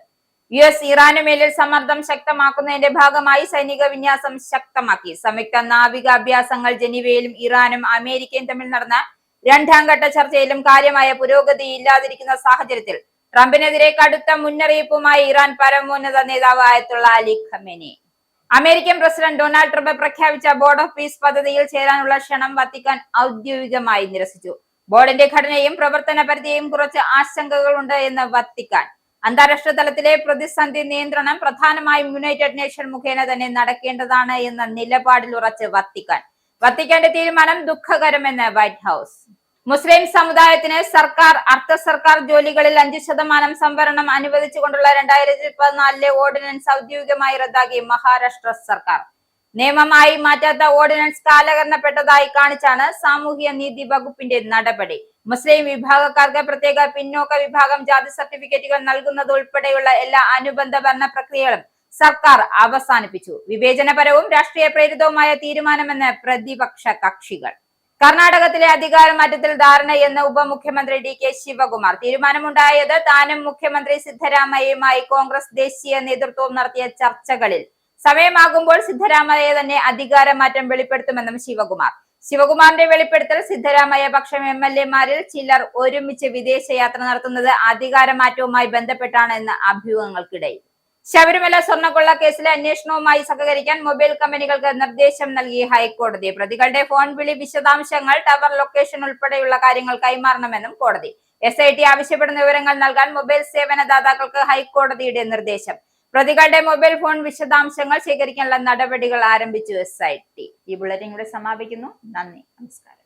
US ഇറാനുമേലിൽ സമ്മർദ്ദം ശക്തമാക്കുന്നതിന്റെ ഭാഗമായി സൈനിക വിന്യാസം ശക്തമാക്കി. സംയുക്ത നാവിക അഭ്യാസങ്ങൾ ജനീവയിലും ഇറാനും അമേരിക്കയും തമ്മിൽ നടന്ന 2ാം ഘട്ട ചർച്ചയിലും കാര്യമായ പുരോഗതി ഇല്ലാതിരിക്കുന്ന സാഹചര്യത്തിൽ ട്രംപിനെതിരെ കടുത്ത മുന്നറിയിപ്പുമായി ഇറാൻ പരമോന്നത നേതാവ് Ayatollah Ali Khamenei. American president Donald Trump പ്രഖ്യാപിച്ച ബോർഡ് ഓഫ് പീസ് പദ്ധതിയിൽ ചേരാനുള്ള ക്ഷണം വത്തിക്കാൻ ഔദ്യോഗികമായി നിരസിച്ചു. ബോർഡിന്റെ ഘടനയും പ്രവർത്തന പരിധിയും കുറച്ച് ആശങ്കകളുണ്ട് എന്ന് വത്തിക്കാൻ. അന്താരാഷ്ട്ര തലത്തിലെ പ്രതിസന്ധി നിയന്ത്രണം പ്രധാനമായും യുണൈറ്റഡ് നേഷൻ മുഖേന തന്നെ നടക്കേണ്ടതാണ് എന്ന നിലപാടിൽ ഉറച്ച് വത്തിക്കാൻ. വത്തിക്കാന്റെ തീരുമാനം ദുഃഖകരമെന്ന് വൈറ്റ് ഹൗസ്. മുസ്ലിം സമുദായത്തിന് സർക്കാർ, അർദ്ധ സർക്കാർ ജോലികളിൽ 5% സംവരണം അനുവദിച്ചുകൊണ്ടുള്ള 2014 ഓർഡിനൻസ് ഔദ്യോഗികമായി റദ്ദാക്കി മഹാരാഷ്ട്ര സർക്കാർ. നിയമമായി മാറ്റാത്ത ഓർഡിനൻസ് കാലഹരണപ്പെട്ടതായി കാണിച്ചാണ് സാമൂഹ്യ നീതി വകുപ്പിന്റെ നടപടി. മുസ്ലിം വിഭാഗക്കാർക്ക് പ്രത്യേക പിന്നോക്ക വിഭാഗം ജാതി സർട്ടിഫിക്കറ്റുകൾ നൽകുന്നത് ഉൾപ്പെടെയുള്ള എല്ലാ അനുബന്ധ ഭരണ പ്രക്രിയകളും സർക്കാർ അവസാനിപ്പിച്ചു. വിവേചനപരവും രാഷ്ട്രീയ പ്രേരിതവുമായ തീരുമാനമെന്ന് പ്രതിപക്ഷ കക്ഷികൾ. കർണാടകത്തിലെ അധികാരമാറ്റത്തിൽ ധാരണയെന്ന് ഉപമുഖ്യമന്ത്രി DK ശിവകുമാർ. തീരുമാനമുണ്ടായത് താനും മുഖ്യമന്ത്രി സിദ്ധരാമയ്യയുമായി കോൺഗ്രസ് ദേശീയ നേതൃത്വവും നടത്തിയ ചർച്ചകളിൽ. സമയമാകുമ്പോൾ സിദ്ധരാമയ്യ തന്നെ അധികാരമാറ്റം വെളിപ്പെടുത്തുമെന്നും ശിവകുമാർ. ശിവകുമാറിന്റെ വെളിപ്പെടുത്തൽ സിദ്ധരാമയ്യ പക്ഷം MLA-മാരിൽ ചിലർ ഒരുമിച്ച് വിദേശയാത്ര നടത്തുന്നത് അധികാരമാറ്റവുമായി ബന്ധപ്പെട്ടാണ് എന്ന അഭ്യൂഹങ്ങൾക്കിടയിൽ. ശബരിമല സ്വർണ്ണക്കൊള്ള കേസിലെ അന്വേഷണവുമായി സഹകരിക്കാൻ മൊബൈൽ കമ്പനികൾക്ക് നിർദ്ദേശം നൽകി ഹൈക്കോടതി. പ്രതികളുടെ ഫോൺ വിളി വിശദാംശങ്ങൾ, ടവർ ലൊക്കേഷൻ ഉൾപ്പെടെയുള്ള കാര്യങ്ങൾ കൈമാറണമെന്നും കോടതി. SIT ആവശ്യപ്പെടുന്ന വിവരങ്ങൾ നൽകാൻ മൊബൈൽ സേവന ദാതാക്കൾക്ക് ഹൈക്കോടതിയുടെ നിർദ്ദേശം. പ്രതികളുടെ മൊബൈൽ ഫോൺ വിശദാംശങ്ങൾ ശേഖരിക്കാനുള്ള നടപടികൾ ആരംഭിച്ചു SIT. ഈ ബുള്ളറ്റിൻ ഇവിടെ സമാപിക്കുന്നു. നന്ദി, നമസ്കാരം.